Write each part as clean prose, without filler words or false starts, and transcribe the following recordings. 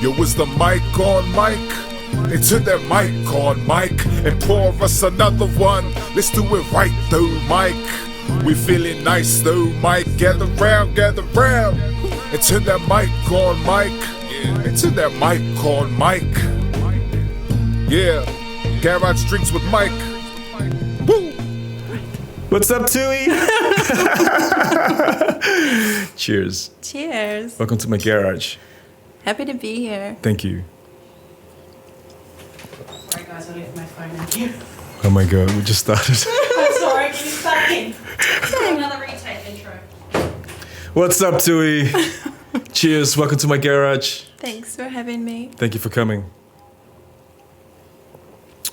Yo, is the mic on mic? Into that mic on mic and pour us another one. Let's do it right though, Mike. We feeling nice though, Mike. Gather round, gather round. Into that mic on mic. Into that mic on mic. Yeah, Garage Drinks with Mike. Woo! What's up, Tui? Cheers. Cheers. Welcome to my garage. Happy to be here. Thank you. Sorry guys, I left my phone in here. Oh my god, we just started. I'm sorry, can you start again? Another retake intro. What's up, Tui? Cheers. Welcome to my garage. Thanks for having me. Thank you for coming.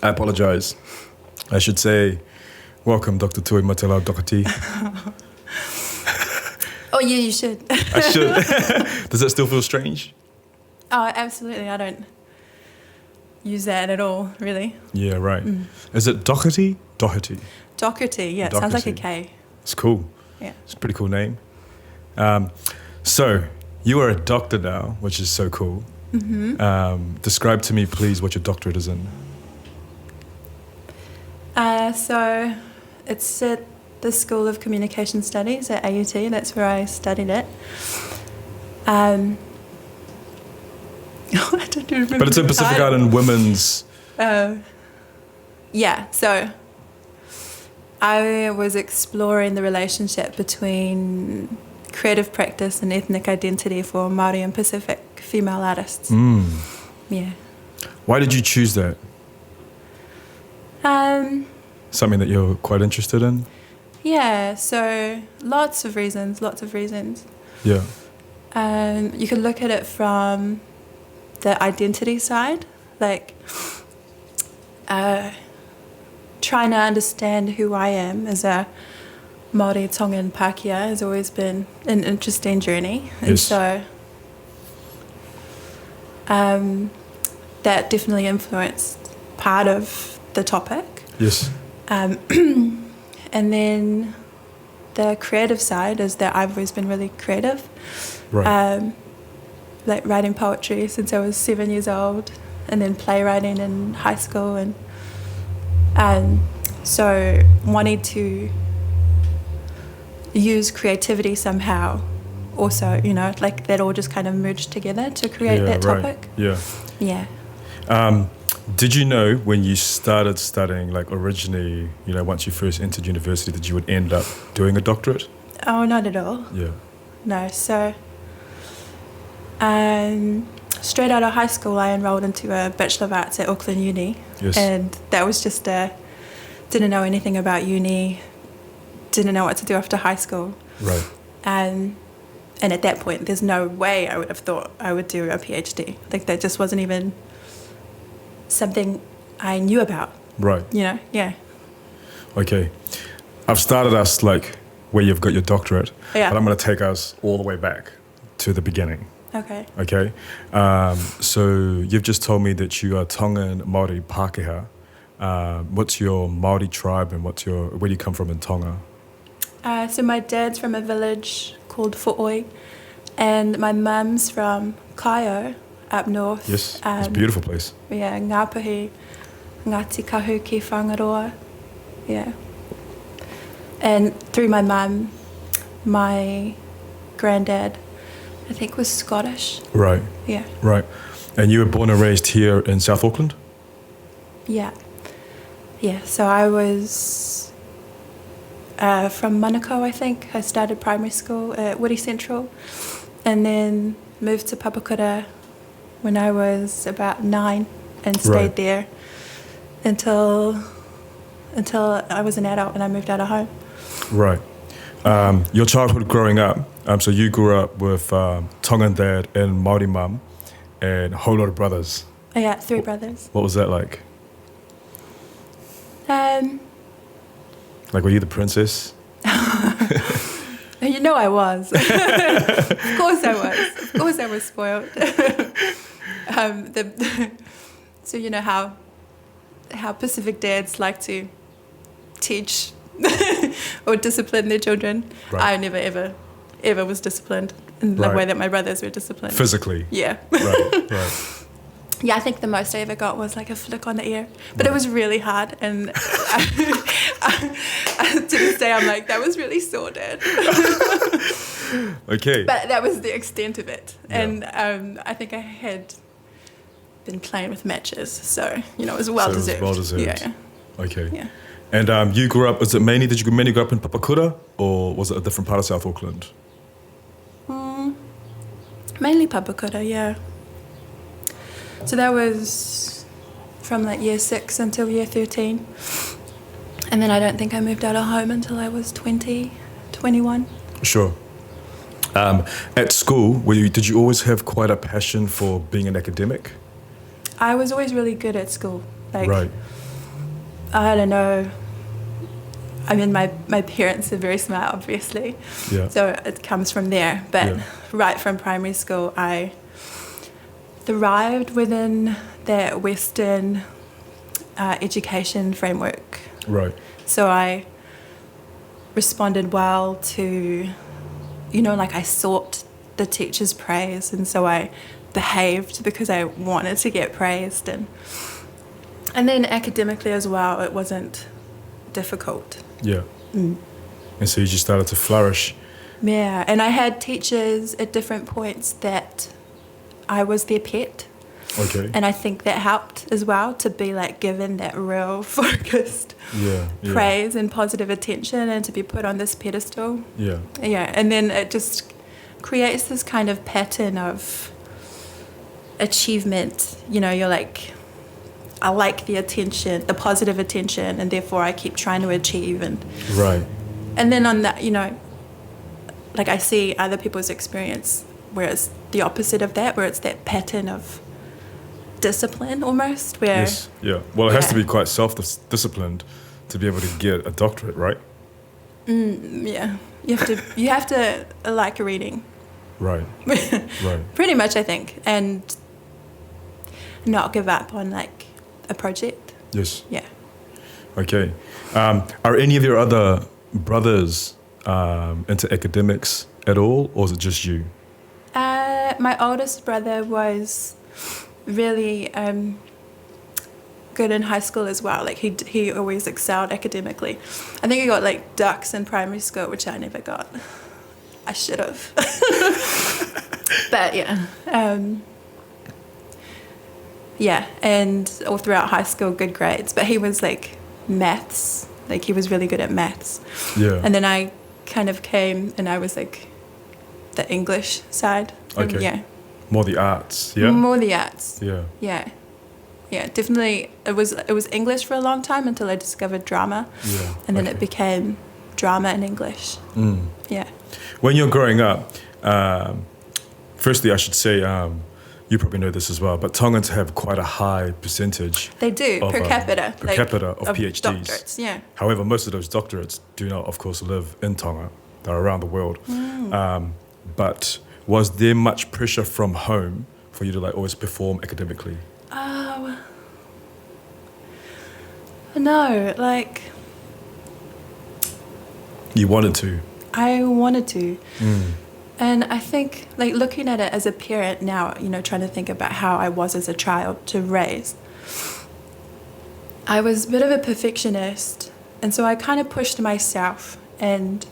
I apologize. I should say, welcome, Dr. Tui Matelau-Doherty. Oh yeah, you should. I should. Does that still feel strange? Oh, absolutely. I don't use that at all, really. Yeah, right. Is it Doherty? Doherty. Doherty, yeah, it sounds like a K. It's cool. Yeah. It's a pretty cool name. So, you are a doctor now, which is so cool. Mm-hmm. Describe to me, please, what your doctorate is in. So it's at the School of Communication Studies at AUT. That's where I studied it. I don't remember. But it's in the Pacific title. Island Women's... Yeah, so I was exploring the relationship between creative practice and ethnic identity for Maori and Pacific female artists. Yeah. Why did you choose that? Something that you're quite interested in? Yeah, so lots of reasons. Yeah. You could look at it from the identity side, like trying to understand who I am as a Maori Tongan Pākehā has always been an interesting journey. And Yes. so that definitely influenced part of the topic. Yes. And then the creative side is that I've always been really creative. Right. Like writing poetry since I was 7 years old, and then playwriting in high school, and so wanting to use creativity somehow also, you know, like that all just kind of merged together to create that topic. Right. Yeah. Did you know when you started studying, like originally, you know, once you first entered university, that you would end up doing a doctorate? Oh, not at all. Yeah. No, so straight out of high school I enrolled into a Bachelor of Arts at Auckland Uni. Yes. And that was just didn't know anything about uni, didn't know what to do after high school. Right. And at that point there's no way I would have thought I would do a PhD. Like that just wasn't even something I knew about. Right. You know? Yeah. Okay. I've started us like where you've got your doctorate, Yeah. but I'm going to take us all the way back to the beginning. Okay. Okay. So you've just told me that you are Tongan Maori Pākehā. What's your Maori tribe and where do you come from in Tonga? So my dad's from a village called Fo'oi, and my mum's from Kaio up north. Yes. It's a beautiful place. Yeah, Ngāpuhi, Ngāti Kahu ki Whangaroa. Yeah. And through my mum, my granddad, I think, was Scottish. Right. Yeah. Right. And you were born and raised here in South Auckland? Yeah. Yeah, so I was from Manukau, I think. I started primary school at Wiri Central and then moved to Papakura when I was about 9 and stayed Right. there until I was an adult and I moved out of home. Right. Your childhood growing up, so you grew up with Tongan dad and Māori mum and a whole lot of brothers. I got 3 brothers. What was that like? Like, were you the princess? You know I was. Of course I was. Of course I was spoiled. So you know how Pacific dads like to teach or discipline their children. Right. I never ever was disciplined. in the Right. way that my brothers were disciplined. Physically. Yeah. Right, right. Yeah, I think the most I ever got was like a flick on the ear. But it was really hard. And to this day, I'm like, that was really sore, Dad. Okay. But that was the extent of it. Yeah. And I think I had been playing with matches. So, you know, it was well So it was deserved. well-deserved. Yeah. Okay. Yeah. And you grew up, did you mainly grow up in Papakura, or was it a different part of South Auckland? Mainly Papakura, yeah. So that was from like year 6 until year 13. And then I don't think I moved out of home until I was 20, 21. Sure. At school, did you always have quite a passion for being an academic? I was always really good at school. Like, Right. I don't know. I mean, my parents are very smart, obviously. Yeah. So it comes from there. But Yeah. right from primary school, I thrived within that Western education framework. Right. So I responded well to, you know, like I sought the teacher's praise, and so I behaved because I wanted to get praised, and then academically as well, it wasn't difficult. Yeah. And so you just started to flourish. Yeah, and I had teachers at different points that I was their pet. Okay. And I think that helped as well, to be like given that real focused Yeah. praise and positive attention, and to be put on this pedestal. Yeah. Yeah, and then it just creates this kind of pattern of achievement. You know, you're like, I like the attention, the positive attention, and therefore I keep trying to achieve. Right. And then on that, you know, like I see other people's experience where it's the opposite of that, where it's that pattern of discipline almost, where Yes. Yeah. Well, it has to Yeah. be quite self-disciplined to be able to get a doctorate, right? yeah, you have to like reading. Right. Right. Pretty much, I think, and not give up on like a project. Yes. Yeah. Okay. Are any of your other brothers into academics at all, or is it just you? My oldest brother was really good in high school as well. Like he always excelled academically. I think he got like ducks in primary school, which I never got. I should have. But yeah. Yeah, and all throughout high school, good grades. But he was like maths. Like he was really good at maths. Yeah. And then I kind of came and I was like the English side. And Okay. yeah. More the arts, yeah? More the arts. Yeah. Yeah. Yeah, definitely. It was English for a long time until I discovered drama. Yeah. And then okay. it became drama and English. Yeah. When you're growing up, firstly, I should say, you probably know this as well, but Tongans have quite a high percentage. They do, of, per capita. Per capita of PhDs. Doctorates, yeah. However, most of those doctorates do not, of course, live in Tonga. They're around the world. But was there much pressure from home for you to like always perform academically? Oh, no, like You wanted to. I wanted to. And I think, like, looking at it as a parent now, you know, trying to think about how I was as a child to raise, I was a bit of a perfectionist. And so I kind of pushed myself, and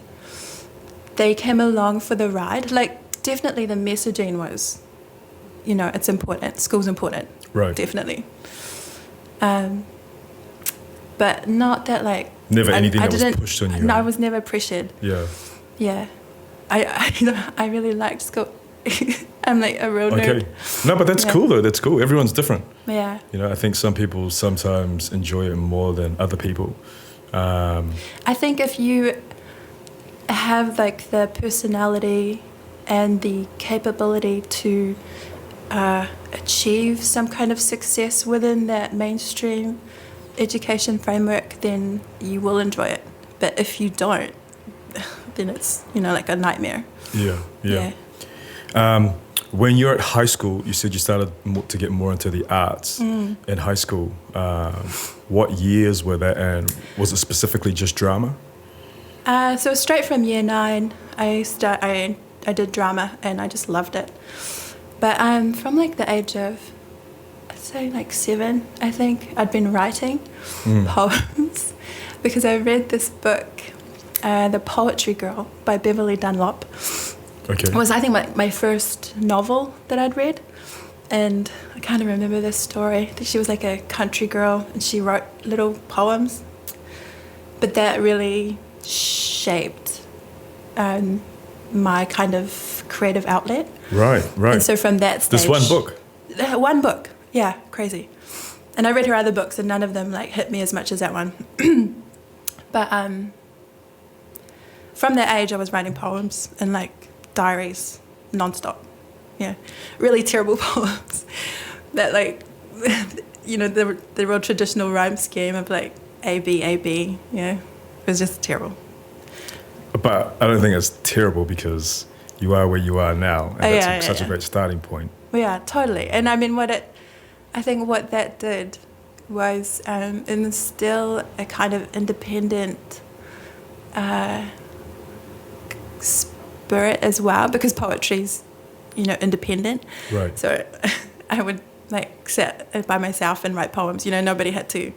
they came along for the ride. Like, definitely the messaging was, you know, it's important. School's important. Right. Definitely. But not that, like... Never anything that was didn't- pushed on you. No, I was never pressured. Yeah. Yeah. I really liked school. I'm like a real Okay. nerd. No, but that's Yeah. cool though. That's cool. Everyone's different. Yeah. You know, I think some people sometimes enjoy it more than other people. I think if you have like the personality and the capability to achieve some kind of success within that mainstream education framework, then you will enjoy it. But if you don't, then it's, you know, like a nightmare. Yeah. When you're at high school, you said you started to get more into the arts in high school. What years were that, and was it specifically just drama? So straight from year 9, I I did drama, and I just loved it. But from like the age of, I'd say like 7, I think, I'd been writing poems because I read this book, The Poetry Girl by Beverly Dunlop. Okay. It was, I think, my first novel that I'd read. And I kind of remember this story. I think she was like a country girl and she wrote little poems. But that really shaped my kind of creative outlet. Right. And so from that stage... This one book? One book, yeah, crazy. And I read her other books and none of them like hit me as much as that one. But from that age I was writing poems and like diaries non-stop. Yeah, really terrible poems that like, you know, the real traditional rhyme scheme of like A, B, A, B, yeah, it was just terrible. But I don't think it's terrible because you are where you are now, and that's such a great starting point. Well, yeah, totally. And I mean, I think what that did was instill a kind of independent spirit as well, because poetry's, you know, independent. Right. So I would like sit by myself and write poems. You know, nobody had to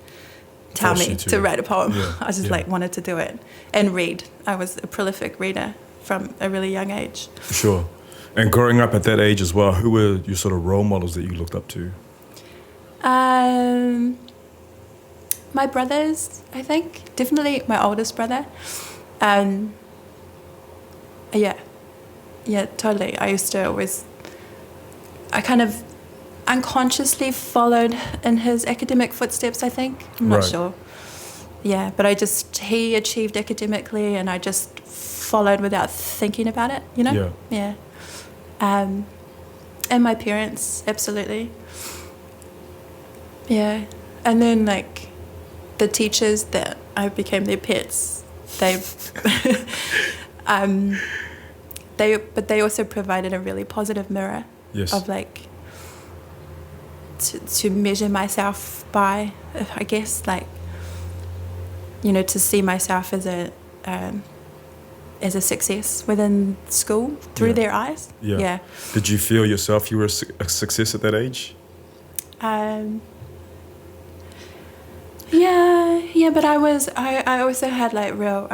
tell me to write a poem. Yeah. I just like wanted to do it and read. I was a prolific reader from a really young age. Sure. And growing up at that age as well, who were your sort of role models that you looked up to? My brothers, I think. Definitely my oldest brother. Yeah, totally. I used to always... I kind of unconsciously followed in his academic footsteps, I think. I'm not sure. Yeah, but he achieved academically and I just followed without thinking about it, you know? Yeah. And my parents, absolutely. Yeah. And then, like, the teachers that I became their pets, they also provided a really positive mirror of, like, to measure myself by, I guess, like, you know, to see myself as a success within school through their eyes. Yeah. Did you feel yourself you were a success at that age? Yeah, but I also had like real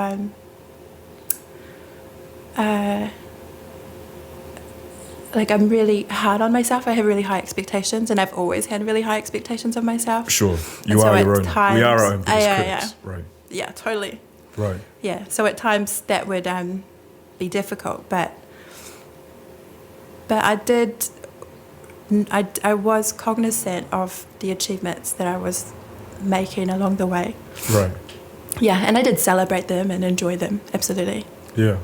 like I'm really hard on myself. I have really high expectations, and I've always had really high expectations of myself. Sure, you are your own. We are our own biggest critics. Right. Yeah, totally. Right. Yeah, so at times that would be difficult, but I was cognizant of the achievements that I was making along the way. Right. Yeah, and I did celebrate them and enjoy them, absolutely. Yeah.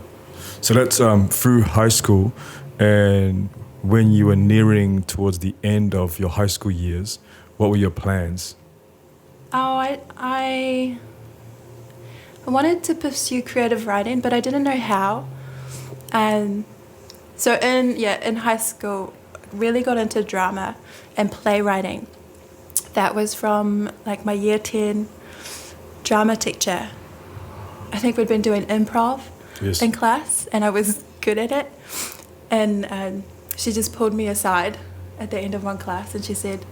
So that's through high school, and when you were nearing towards the end of your high school years, what were your plans? Oh, I wanted to pursue creative writing, but I didn't know how. And so in high school, really got into drama and playwriting. That was from like my year 10 drama teacher. I think we'd been doing improv in class, and I was good at it. And she just pulled me aside at the end of one class, and she said,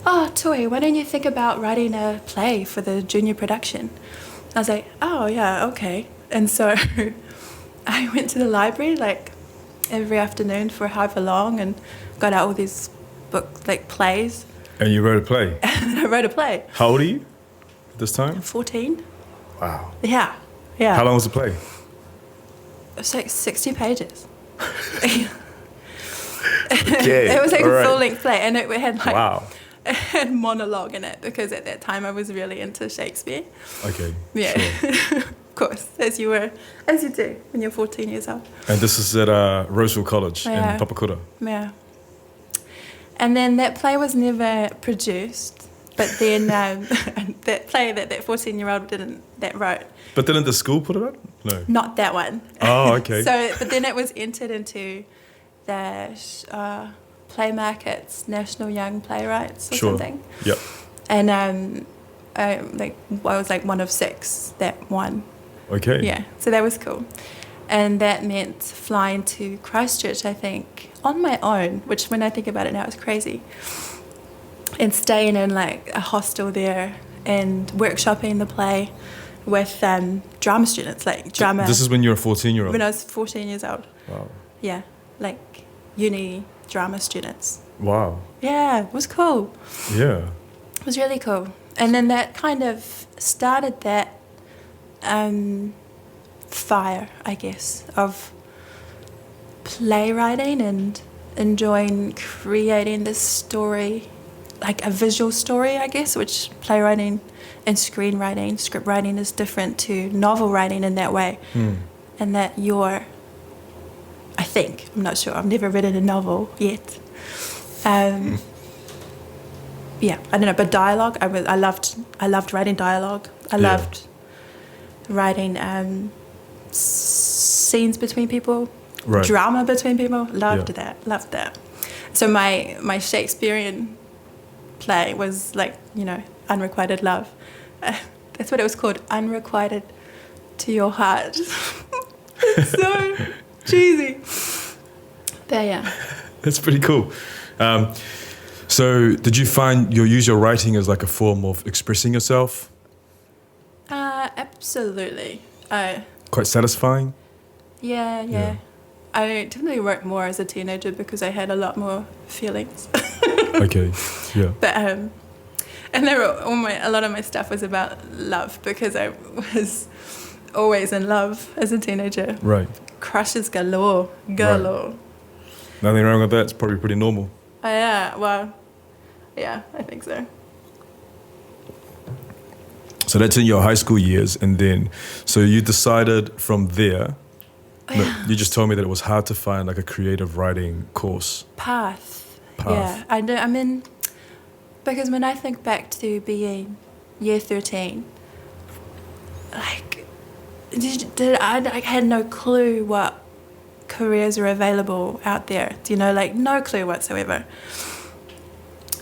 "Oh, Tui, why don't you think about writing a play for the junior production?" I was like, "Oh, yeah, okay." And so I went to the library like every afternoon for however long and got out all these books, like plays. And you wrote a play? And I wrote a play. How old are you at this time? 14. Wow. Yeah. How long was the play? It was like 60 pages. Okay. It was like a full-length play, and it had like it had monologue in it, because at that time I was really into Shakespeare. Okay. Yeah. Sure. Of course, as you do when you're 14 years old. And this is at Roseville College in Papakura. Yeah. And then that play was never produced, but then that play that 14-year-old wrote. But didn't the school put it up? No. Not that one. Oh, okay. But then it was entered into the Play Market's National Young Playwrights or something. Yep. And I was like one of 6 that won. Okay. Yeah, so that was cool. And that meant flying to Christchurch, I think, on my own, which when I think about it now is crazy. And staying in like a hostel there and workshopping the play with drama students, like drama. This is when you were a 14-year-old? When I was 14 years old. Wow. Yeah, like uni drama students. Wow. Yeah, it was cool. Yeah. It was really cool. And then that kind of started that fire, I guess, of playwriting and enjoying creating this story, like a visual story, I guess, which playwriting and screenwriting, script writing is different to novel writing in that way. And that I think, I'm not sure, I've never written a novel yet. Yeah, I don't know, but dialogue, I loved writing dialogue. I loved writing scenes between people, drama between people. Loved that. So my Shakespearean play was like, unrequited love. That's what it was called, unrequited to your heart. It's so cheesy. But yeah. That's pretty cool. So did you find you use your writing as like a form of expressing yourself? Absolutely. Quite satisfying? Yeah. I definitely wrote more as a teenager because I had a lot more feelings. Okay, yeah. But and a lot of my stuff was about love because I was always in love as a teenager. Right. Crushes galore. Right. Nothing wrong with that. It's probably pretty normal. Yeah, well, yeah, I think so. So that's in your high school years, and then, so you decided from there, you just told me that it was hard to find like a creative writing course. Path. Yeah, I mean, because when I think back to being year 13, like, I had no clue what careers are available out there. Like no clue whatsoever.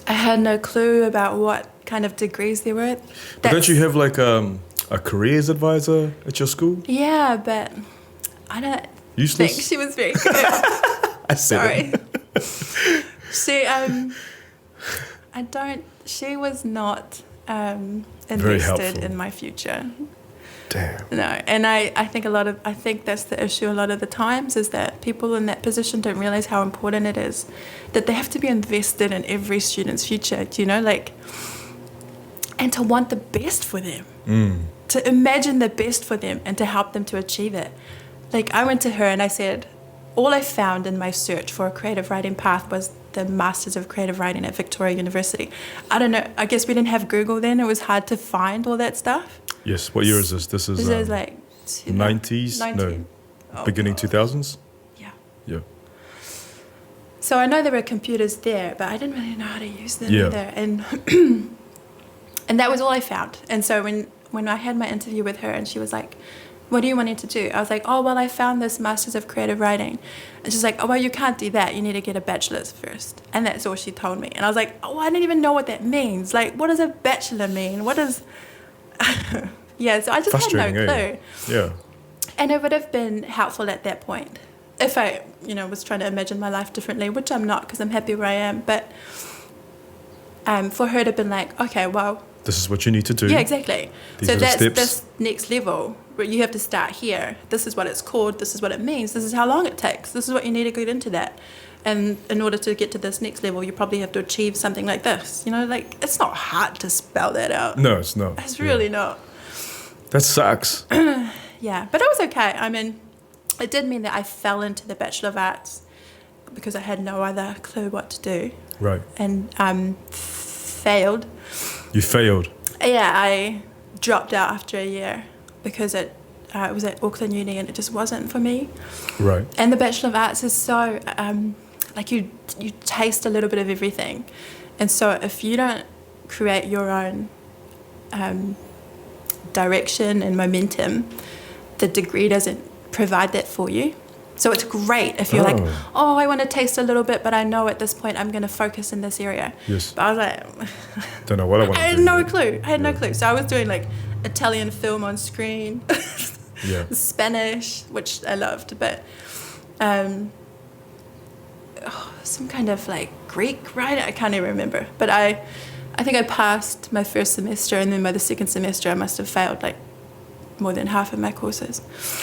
I had no clue about what kind of degrees there were. But don't you have like a careers advisor at your school? Yeah, but I don't think she was very good. I said Sorry. She was not invested in my future. Damn. No, and I think that's the issue a lot of the times is that people in that position don't realize how important it is that they have to be invested in every student's future, and to want the best for them, to imagine the best for them and to help them to achieve it. Like I went to her and I said, all I found in my search for a creative writing path was the Masters of Creative Writing at Victoria University. I don't know, I guess we didn't have Google then, it was hard to find all that stuff. Yes, what year is this? This is like 90s? 19. No, beginning 2000s? Yeah. So I know there were computers there, but I didn't really know how to use them either. And and that was all I found. And so when I had my interview with her and she was like, what do you want to do? I was like, oh, well, I found this Masters of Creative Writing. And she's like, oh, well, you can't do that. You need to get a bachelor's first. And that's all she told me. And I was like, oh, I don't even know what that means. Like, what does a bachelor mean? What does... Yeah, so I just had no clue. Yeah. And it would have been helpful at that point if I, was trying to imagine my life differently, which I'm not because I'm happy where I am. But for her to have been like, okay, well... This is what you need to do. Yeah, exactly. These so are that's the steps. this next level where you have to start here. This is what it's called. This is what it means. This is how long it takes. This is what you need to get into that. And in order to get to this next level, you probably have to achieve something like this. Like, it's not hard to spell that out. No, it's not. It's really not. That sucks. Yeah, but it was okay. I mean, it did mean that I fell into the Bachelor of Arts because I had no other clue what to do. Right. And failed. You failed? Yeah, I dropped out after a year because it was at Auckland Uni and it just wasn't for me. Right. And the Bachelor of Arts is so, like you taste a little bit of everything. And so if you don't create your own direction and momentum, the degree doesn't provide that for you. So it's great if you're like, oh, I want to taste a little bit, but I know at this point I'm going to focus in this area. Yes. But I was like... Don't know what I want to do. I had no clue. So I was doing like Italian film on screen. Yeah. Spanish, which I loved, but some kind of like Greek, right? I can't even remember. But I think I passed my first semester, and then by the second semester I must have failed like more than half of my courses.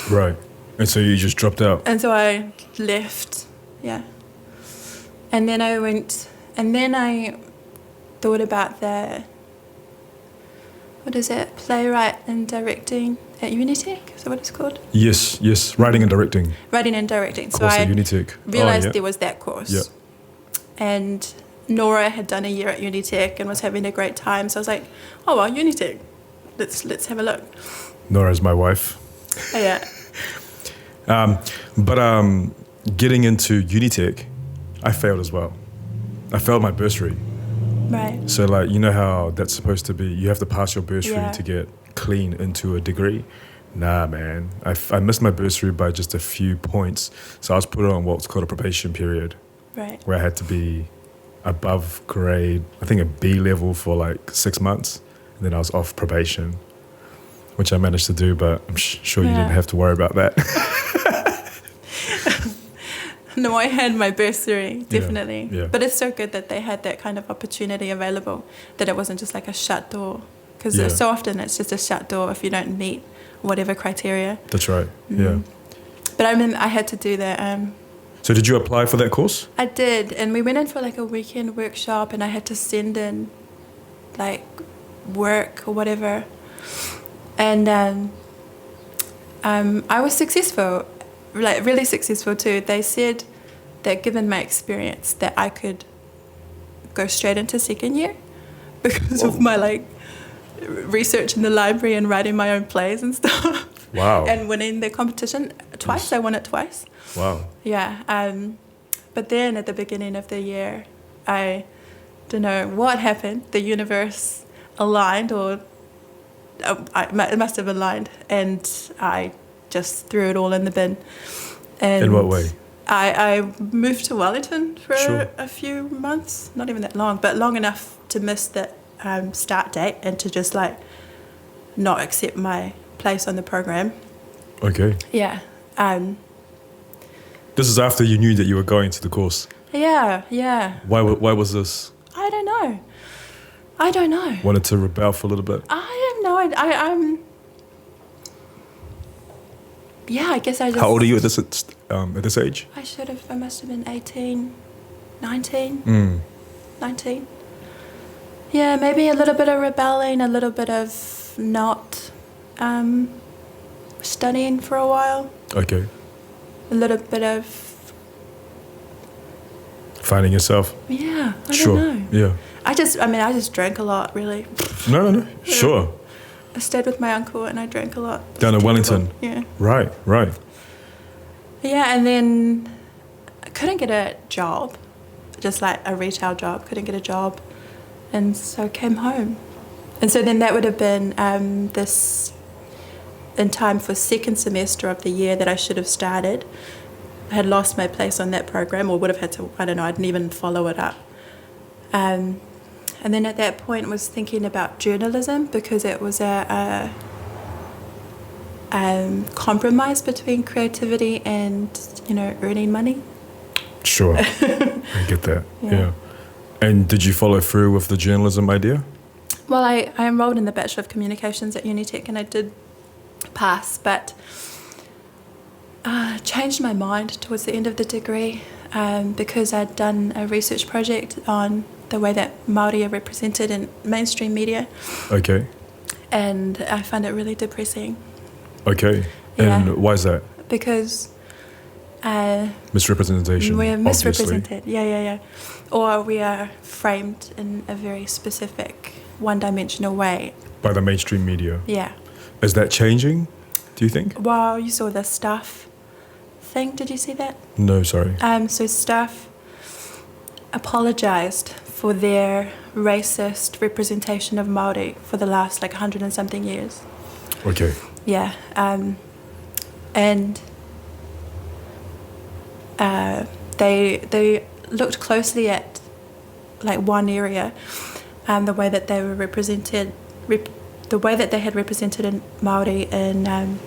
Right. And so you just dropped out. And so I left, yeah. And then I went, and then I thought about the, what is it, playwright and directing at Unitec, is that what it's called? Yes. Writing and directing. Writing and directing. So Course I at Unitec. realised there was that course. Yeah. And Nora had done a year at Unitec and was having a great time. So I was like, oh, well, Unitec, let's have a look. Nora's my wife. Oh, yeah. But getting into Unitec, I failed as well. I failed my bursary. Right. So like, you know how that's supposed to be, you have to pass your bursary Yeah. to get clean into a degree? Nah, man. I missed my bursary by just a few points. So I was put on what's called a probation period, Right. where I had to be above grade, I think a B level for like 6 months. And then I was off probation, which I managed to do, but I'm sure you Yeah. didn't have to worry about that. No, I had my bursary, definitely. yeah. But it's so good that they had that kind of opportunity available, that it wasn't just like a shut door. Because Yeah. so often it's just a shut door if you don't meet whatever criteria. That's right, yeah. But I remember I had to do that. So did you apply for that course? I did, and we went in for like a weekend workshop, and I had to send in like work or whatever. And I was successful, like really successful too. They said that given my experience that I could go straight into second year because of my like research in the library and writing my own plays and stuff. Wow. And winning the competition twice. I won it twice. Wow. Yeah. But then at the beginning of the year, I don't know what happened. The universe aligned, or it must have aligned, and I just threw it all in the bin. And In what way? I moved to Wellington for Sure. a few months, not even that long, but long enough to miss the start date and to just like not accept my place on the program. Okay. Yeah. This is after you knew that you were going to the course. Yeah. Why was this? I don't know. Wanted to rebel for a little bit? I have no idea. I guess I just... How old are you at this age? I must have been 18, 19. Mm. 19. Yeah, maybe a little bit of rebelling, a little bit of not studying for a while. Okay. A little bit of... Finding yourself? Yeah, I Sure. don't know. Yeah. I just drank a lot, really. No. Sure. I stayed with my uncle and I drank a lot. Down in Wellington? Yeah. Right. Yeah, and then I couldn't get a job, just like a retail job, couldn't get a job. And so I came home. And so then that would have been this in time for second semester of the year that I should have started. I had lost my place on that program, or would have had to, I don't know, I didn't even follow it up. And then at that point was thinking about journalism, because it was a compromise between creativity and, earning money. Sure. I get that. Yeah. And did you follow through with the journalism idea? Well, I enrolled in the Bachelor of Communications at Unitec, and I did pass, but changed my mind towards the end of the degree because I'd done a research project on the way that Maori are represented in mainstream media. Okay. And I found it really depressing. Okay. Yeah. And why is that? Because Misrepresentation. we're obviously. misrepresented. Yeah. Or we are framed in a very specific, one-dimensional way. By the mainstream media. Yeah. Is that changing, do you think? Well, you saw the Stuff thing. Did you see that? No, sorry. So Stuff apologised for their racist representation of Maori for the last 100 and something years. Okay. Yeah. And they looked closely at one area, the way that they were represented, the way that they had represented in Maori in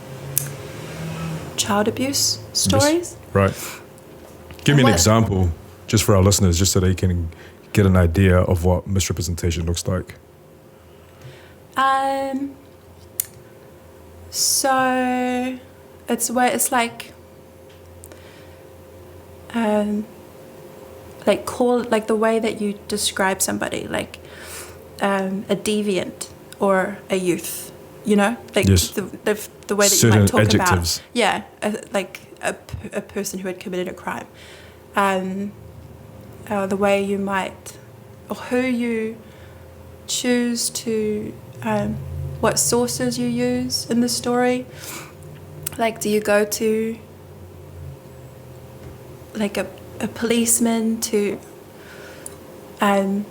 child abuse stories. Yes. Right. Give me an What- example, just for our listeners, just so they can get an idea of what misrepresentation looks like. So it's like the way that you describe somebody, like a deviant or a youth, you know, like Yes. the way that Certain you might talk adjectives. about, yeah, like a person who had committed a crime, the way you might, or who you choose to, what sources you use in the story. Like, do you go to like a policeman to I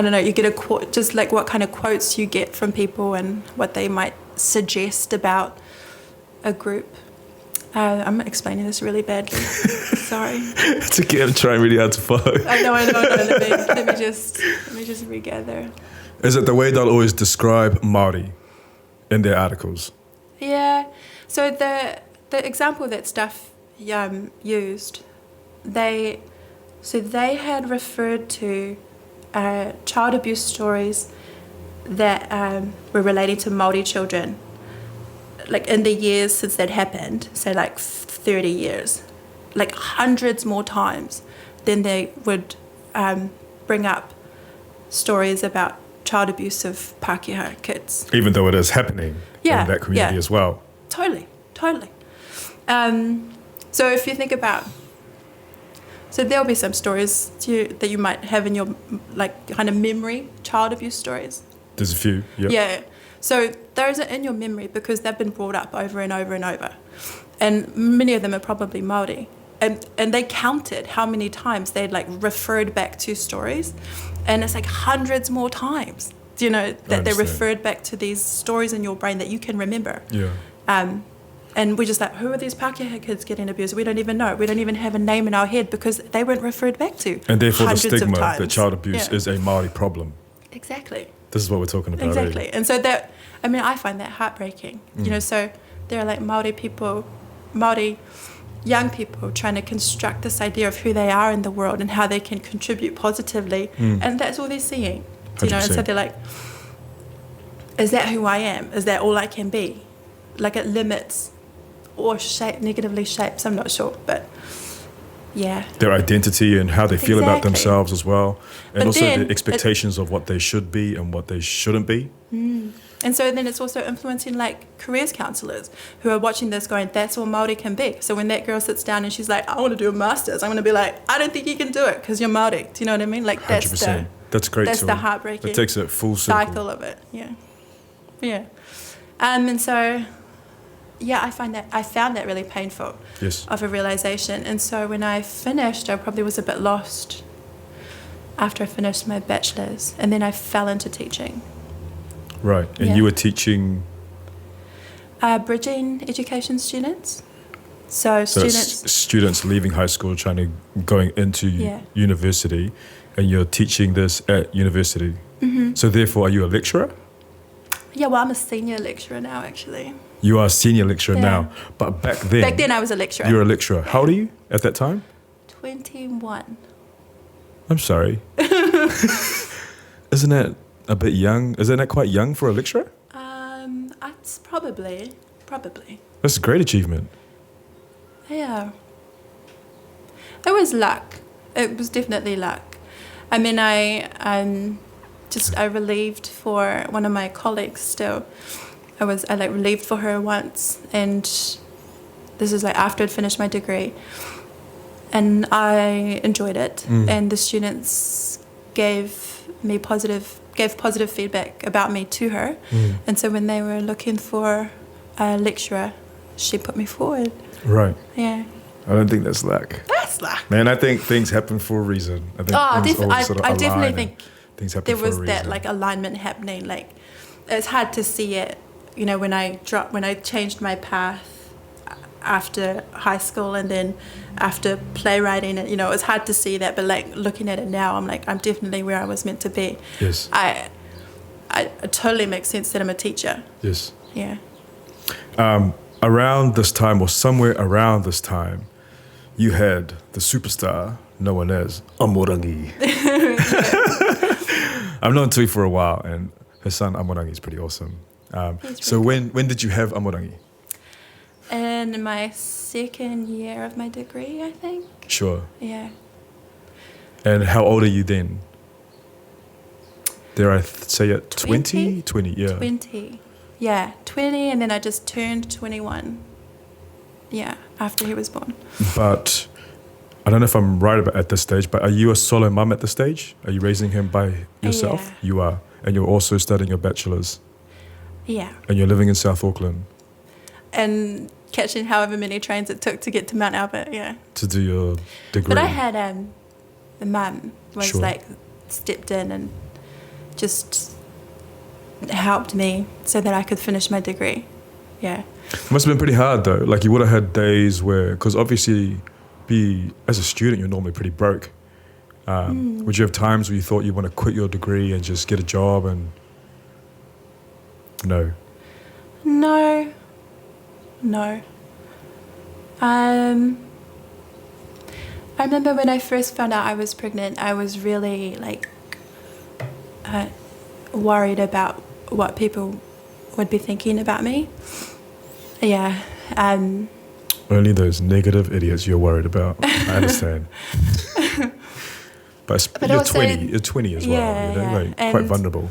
don't know, you get a quote, just like what kind of quotes you get from people and what they might suggest about a group. I'm explaining this really badly. Sorry. It's okay, I'm trying really hard to follow. I know. Let me just regather. Is it the way they'll always describe Maori in their articles? Yeah. So the example that Stuff used, they had referred to child abuse stories that were relating to Maori children, like in the years since that happened, say like 30 years, like hundreds more times than they would bring up stories about child abuse of Pākehā kids. Even though it is happening in that community as well. Totally. So if you think about, so there'll be some stories that you might have in your like kind of memory, child abuse stories. There's a few, Yeah. So those are in your memory because they've been brought up over and over and over. And many of them are probably Māori. And they counted how many times they'd like referred back to stories. And it's like hundreds more times, you know, that they referred back to these stories in your brain that you can remember. Yeah. And we're just like, who are these Pākehā kids getting abused? We don't even know. We don't even have a name in our head because they weren't referred back to. And therefore the hundreds of stigma times. that child abuse is a Maori problem. Exactly. This is what we're talking about. Exactly. And so that, I mean, I find that heartbreaking. You know, so there are like Māori young people trying to construct this idea of who they are in the world and how they can contribute positively. And that's all they're seeing. You know, and so 100%. they're like, is that who I am? Is that all I can be? Like it limits or negatively shapes, I'm not sure, but yeah. Their identity and how they feel about Exactly. themselves as well. And But also then the expectations of what they should be and what they shouldn't be. And so then it's also influencing like careers counsellors who are watching this going, that's all Māori can be. So when that girl sits down and she's like, I want to do a master's, I'm going to be like, I don't think you can do it because you're Māori. Do you know what I mean? Like 100%. That's great. that's Tui. the heartbreaking That takes it full circle. cycle of it. Yeah. And so, yeah, I found that really painful Yes. of a realization. And so when I finished, I probably was a bit lost after I finished my bachelor's. And then I fell into teaching. Right. And Yeah. you were teaching... Bridging education students. So So students... it's students leaving high school, going into Yeah. university, and you're teaching this at university. So therefore, are you a lecturer? Yeah, well, I'm a senior lecturer now, actually. You are a senior lecturer Yeah. now, but back then, Back then, I was a lecturer. you were a lecturer. How old are you at that time? 21. I'm sorry. Isn't that a bit young? Isn't that quite young for a lecturer? It's probably. That's a great achievement. Yeah. It was luck. It was definitely luck. I mean, I relieved for one of my colleagues still. I relieved for her once, and this is like after I'd finished my degree. And I enjoyed it, and the students gave positive feedback about me to her. And so when they were looking for a lecturer, she put me forward. Right. Yeah. I don't think that's luck. That's luck. Man, I think things happen for a reason. I think things always sort of I definitely align think and things happen there for a was reason. that like alignment happening. Like it's hard to see it, you know, when I changed my path after high school and then after playwriting, and you know, it's hard to see that. But like looking at it now, I'm like, I'm definitely where I was meant to be. Yes. It totally makes sense that I'm a teacher. Yes. Yeah. Around this time, or somewhere around this time, you had the superstar known as Amorangi. I've known Tui for a while, and her son Amorangi is pretty awesome. So when did you have Amorangi? In my second year of my degree, I think. Sure. Yeah. And how old are you then? Dare I say it? 20? 20, yeah. 20. Yeah, 20, and then I just turned 21. Yeah, after he was born. But I don't know if I'm right about at this stage, but are you a solo mum at this stage? Are you raising him by yourself? Yeah. You are. And you're also studying your bachelor's. Yeah. And you're living in South Auckland. And catching however many trains it took to get to Mount Albert, yeah. To do your degree. But I had the mum was Sure. like stepped in and just helped me so that I could finish my degree. Yeah. It must have been pretty hard though. Like you would have had days where, because obviously as a student, you're normally pretty broke. Would you have times where you thought you want to quit your degree and just get a job and no? No. I remember when I first found out I was pregnant, I was really like worried about what people would be thinking about me. Yeah. Only those negative idiots you're worried about. I understand. But you're also, 20. You're 20 as well. yeah, You know, yeah. like quite And- vulnerable.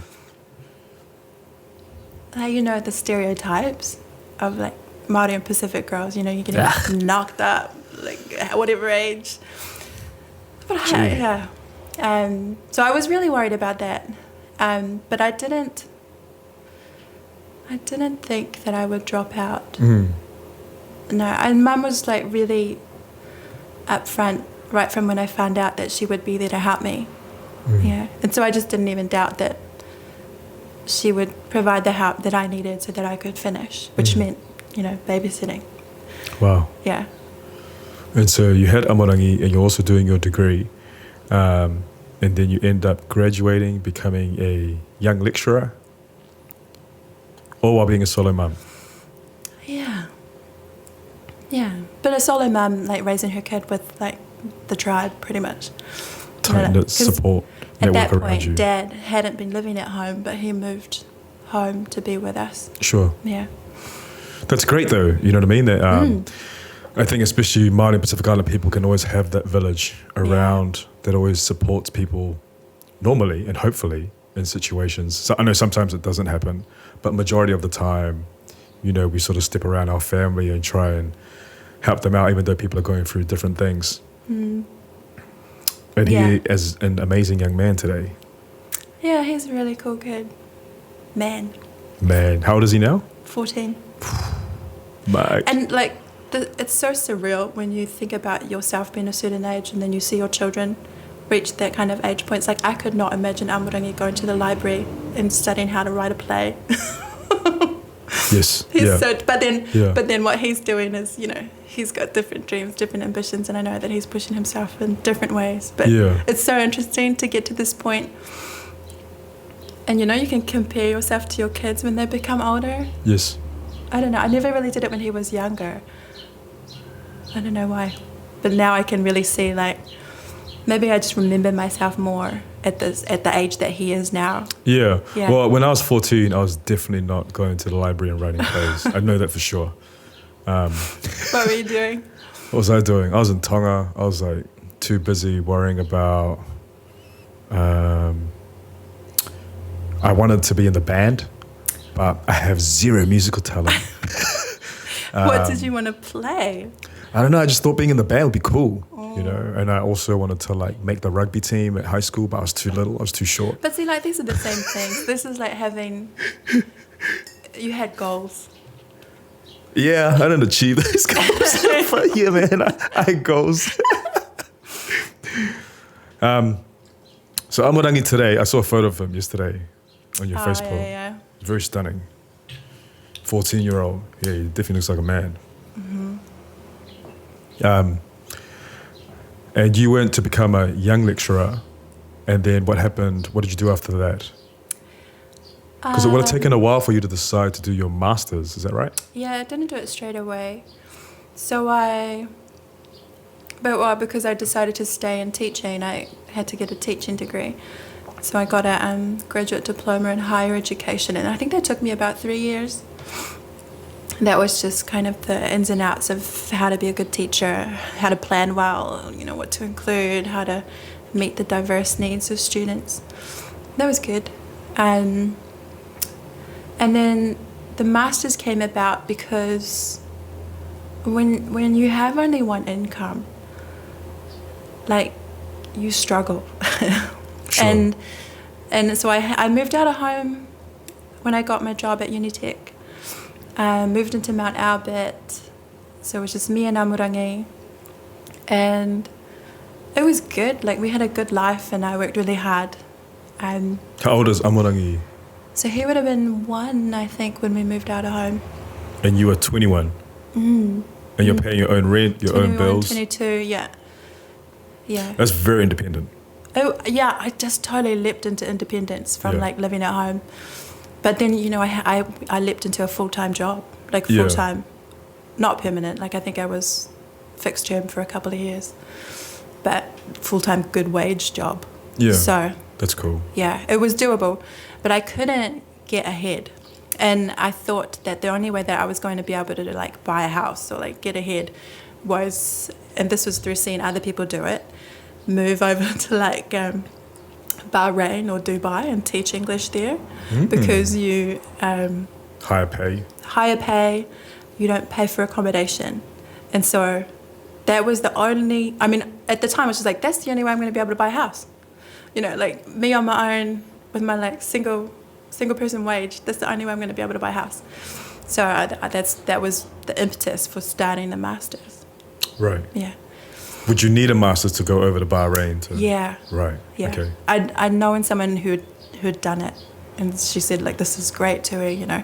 You know, the stereotypes of like Maori and Pacific girls, you know, you're getting knocked up, like at whatever age. But yeah. So I was really worried about that. But I didn't think that I would drop out. No, and Mum was like really upfront right from when I found out that she would be there to help me. Yeah, and so I just didn't even doubt that she would provide the help that I needed so that I could finish, which meant, you know, babysitting. Wow. Yeah. And so you had Amorangi and you're also doing your degree. And then you end up graduating, becoming a young lecturer, all while being a solo mum. Yeah. But a solo mum, like raising her kid with like the tribe, pretty much. Tight-knit 'Cause support at network that around point, you. Dad hadn't been living at home, but he moved home to be with us. Sure. Yeah. That's great though, you know what I mean? That I think especially Māori and Pacific Island people can always have that village around that always supports people normally and hopefully in situations. So I know sometimes it doesn't happen, but majority of the time, you know, we sort of step around our family and try and help them out even though people are going through different things. And he is an amazing young man today. Yeah, he's a really cool kid. Man, How old is he now? 14. Mike. And like, it's so surreal when you think about yourself being a certain age and then you see your children reach that kind of age point. It's like I could not imagine Amorangi going to the library and studying how to write a play. Yes. He's yeah. but then what he's doing is, you know, he's got different dreams, different ambitions, and I know that he's pushing himself in different ways. But it's so interesting to get to this point. And you know, you can compare yourself to your kids when they become older. Yes. I don't know. I never really did it when he was younger. I don't know why. But now I can really see, like, maybe I just remember myself more at the age that he is now. Yeah. Yeah. Well, when I was 14, I was definitely not going to the library and writing plays. I know that for sure. What were you doing? What was I doing? I was in Tonga. I was like too busy worrying about. I wanted to be in the band, but I have zero musical talent. What did you want to play? I don't know. I just thought being in the band would be cool, you know. And I also wanted to like make the rugby team at high school, but I was too little. I was too short. But see, like, these are the same things. This is like having. You had goals. Yeah, I didn't achieve those goals. But yeah, man, I had goals. So Amorangi today, I saw a photo of him yesterday on your Facebook. Yeah. Very stunning. 14-year-old. Yeah, he definitely looks like a man. And you went to become a young lecturer, and then what happened? What did you do after that? Because it would have taken a while for you to decide to do your master's, is that right? Yeah, I didn't do it straight away. So because I decided to stay in teaching, I had to get a teaching degree. So I got a graduate diploma in higher education, and I think that took me about 3 years. That was just kind of the ins and outs of how to be a good teacher, how to plan well, you know, what to include, how to meet the diverse needs of students. That was good. And then the master's came about because when you have only one income, like, you struggle. Sure. And so I moved out of home when I got my job at Unitec. Moved into Mount Albert, so it was just me and Amurangi, and it was good. Like, we had a good life, and I worked really hard. How old is Amorangi? So he would have been 1, I think, when we moved out of home. And you were 21? And you're paying your own rent, your own 21, bills? 22, yeah. Yeah. That's very independent. Oh, yeah, I just totally leapt into independence from, like, living at home. But then, you know, I leapt into a full-time job, like full-time, not permanent. Like, I think I was fixed term for a couple of years, but full-time good wage job. Yeah, so that's cool. Yeah, it was doable, but I couldn't get ahead. And I thought that the only way that I was going to be able to, like, buy a house or, like, get ahead was, and this was through seeing other people do it, move over to, like, Bahrain or Dubai and teach English there, because you higher pay, you don't pay for accommodation. And so that was the only, I mean, at the time I was just like, that's the only way I'm going to be able to buy a house, you know, like, me on my own with my, like, single person wage, that's the only way I'm going to be able to buy a house. So that was the impetus for starting the masters. Right. Yeah. Would you need a master's to go over to Bahrain? Yeah. Right. Yeah. Okay. I'd known someone who'd done it, and she said, like, this is great, Tui, you know,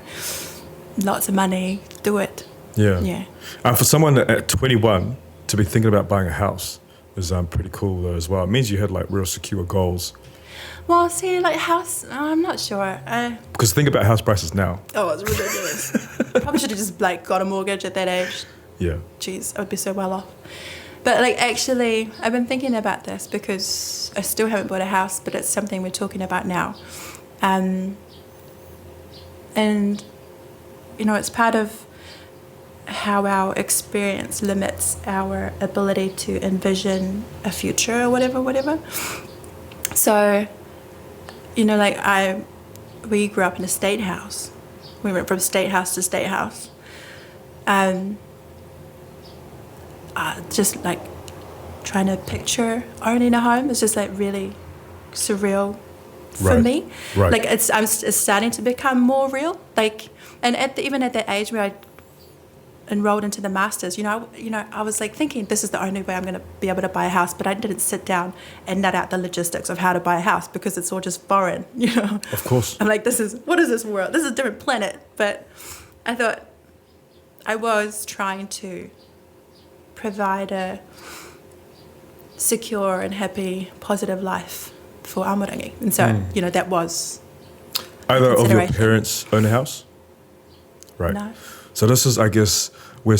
lots of money, do it. Yeah. Yeah. And for someone at 21 to be thinking about buying a house is pretty cool though as well. It means you had, like, real secure goals. Well, see, like, house, I'm not sure. Because think about house prices now. Oh, it's ridiculous. Probably should have just, like, got a mortgage at that age. Yeah. Jeez, I would be so well off. But, like, actually, I've been thinking about this because I still haven't bought a house, but it's something we're talking about now. And, you know, it's part of how our experience limits our ability to envision a future or whatever. So, you know, like, we grew up in a state house. We went from state house to state house. Just, like, trying to picture owning a home is just, like, really surreal for me. Right. Like, it's starting to become more real. Like, and even at that age where I enrolled into the masters, you know, I was, like, thinking this is the only way I'm going to be able to buy a house, but I didn't sit down and nut out the logistics of how to buy a house because it's all just foreign, you know. Of course. I'm like, what is this world? This is a different planet. But I thought I was trying to provide a secure and happy, positive life for Amorangi. And so, you know, that was Either of your parents own a house? Right. No. So this is, I guess, where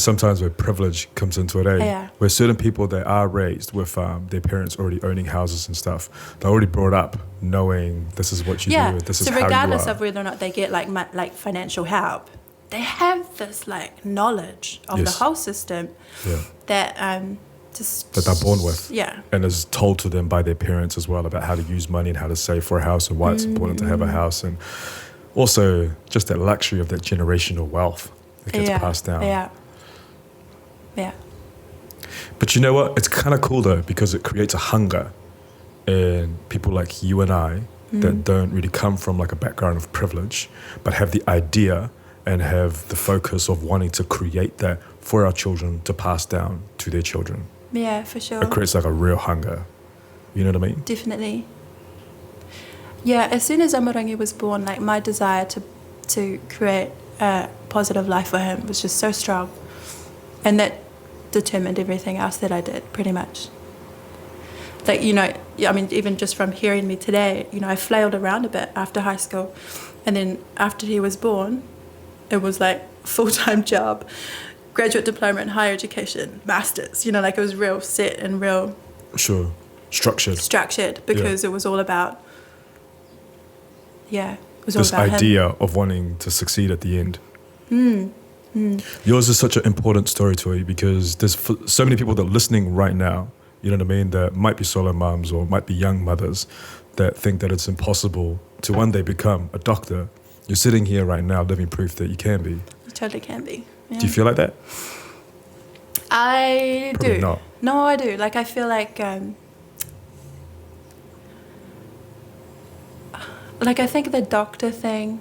privilege comes into it, eh? Yeah. Where certain people that are raised with their parents already owning houses and stuff, they're already brought up knowing this is what you do, this is how you are. So regardless of whether or not they get, like financial help, they have this, like, knowledge of the whole system that that they're born with. Yeah. And is told to them by their parents as well about how to use money and how to save for a house and why it's important to have a house, and also just that luxury of that generational wealth that gets passed down. Yeah. But you know what? It's kind of cool though, because it creates a hunger in people like you and I that don't really come from, like, a background of privilege, but have the idea and have the focus of wanting to create that for our children to pass down to their children. Yeah, for sure. It creates, like, a real hunger. You know what I mean? Definitely. Yeah, as soon as Amorangi was born, like, my desire to create a positive life for him was just so strong. And that determined everything else that I did, pretty much. Like, you know, I mean, even just from hearing me today, you know, I flailed around a bit after high school. And then after he was born, it was like full-time job, graduate diploma in higher education, masters, you know, like it was real set and real Sure. Structured. because it was all about, it was all This about idea him. of wanting to succeed at the end. Yours is such an important story, Tui, because there's so many people that are listening right now, you know what I mean, that might be solo moms or might be young mothers that think that it's impossible to one day become a doctor. You're sitting here right now living proof that you can be. You totally can be. Yeah. Do you feel like that? I Probably do. not. No, I do. Like I feel like I think the doctor thing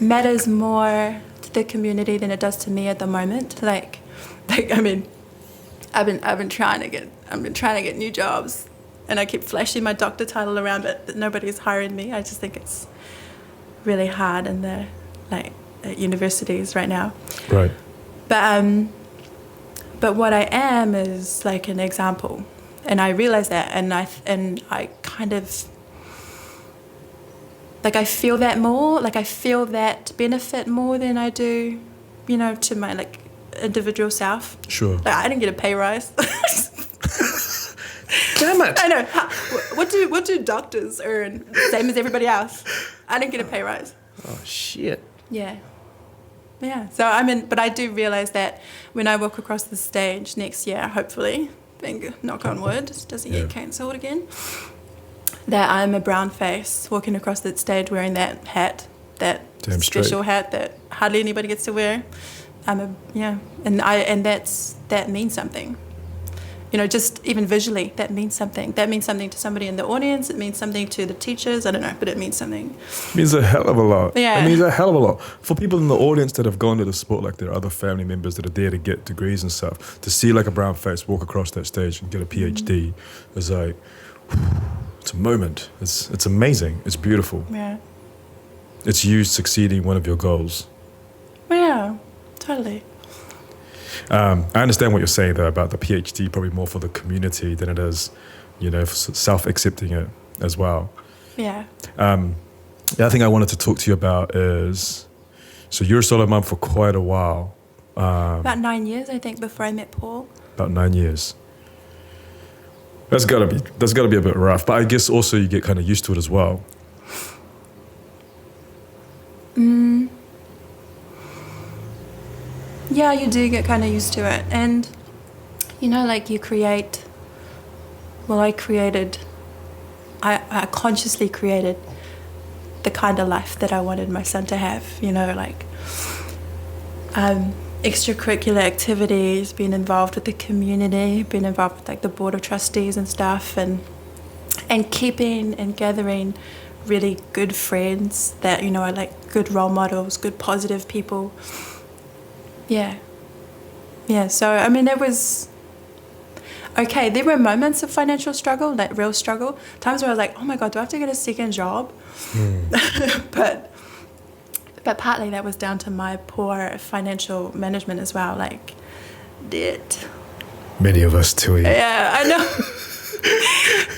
matters more to the community than it does to me at the moment. Like I mean, I've been trying to get new jobs, and I keep flashing my doctor title around, but nobody's hiring me. I just think it's really hard in the at universities right now. Right. But what I am is like an example, and I realize that, and I kind of like I feel that more, like I feel that benefit more than I do, you know, to my like individual self. Sure. Like I didn't get a pay rise. Damn it. I know. What do doctors earn? Same as everybody else. I didn't get a pay rise. Oh, shit. Yeah. Yeah. So but I do realize that when I walk across the stage next year, hopefully, knock on wood, it doesn't get cancelled again, that I'm a brown face walking across that stage wearing that hat, that Damn special straight. hat that hardly anybody gets to wear. And that means something. You know, just even visually, that means something. That means something to somebody in the audience. It means something to the teachers. I don't know, but it means something. It means a hell of a lot. Yeah. It means a hell of a lot. For people in the audience that have gone to the sport, like their other family members that are there to get degrees and stuff, to see like a brown face walk across that stage and get a PhD is like, it's a moment. It's amazing. It's beautiful. Yeah. It's you succeeding one of your goals. Yeah, totally. I understand what you're saying though about the PhD, probably more for the community than it is, you know, for self-accepting it as well. Yeah. The other thing I wanted to talk to you about is, so you're a solo mum for quite a while. About 9 years, I think, before I met Paul. About 9 years. That's gotta be a bit rough, but I guess also you get kind of used to it as well. Yeah, you do get kind of used to it. And, you know, like I consciously created the kind of life that I wanted my son to have, you know, like extracurricular activities, being involved with the community, being involved with like the board of trustees and stuff, and keeping and gathering really good friends that, you know, are like good role models, good positive people. Yeah, so I mean, it was okay. There were moments of financial struggle, like real struggle, times where I was like, oh my God, do I have to get a second job? But partly that was down to my poor financial management as well, like debt. Many of us too. Yeah, I know.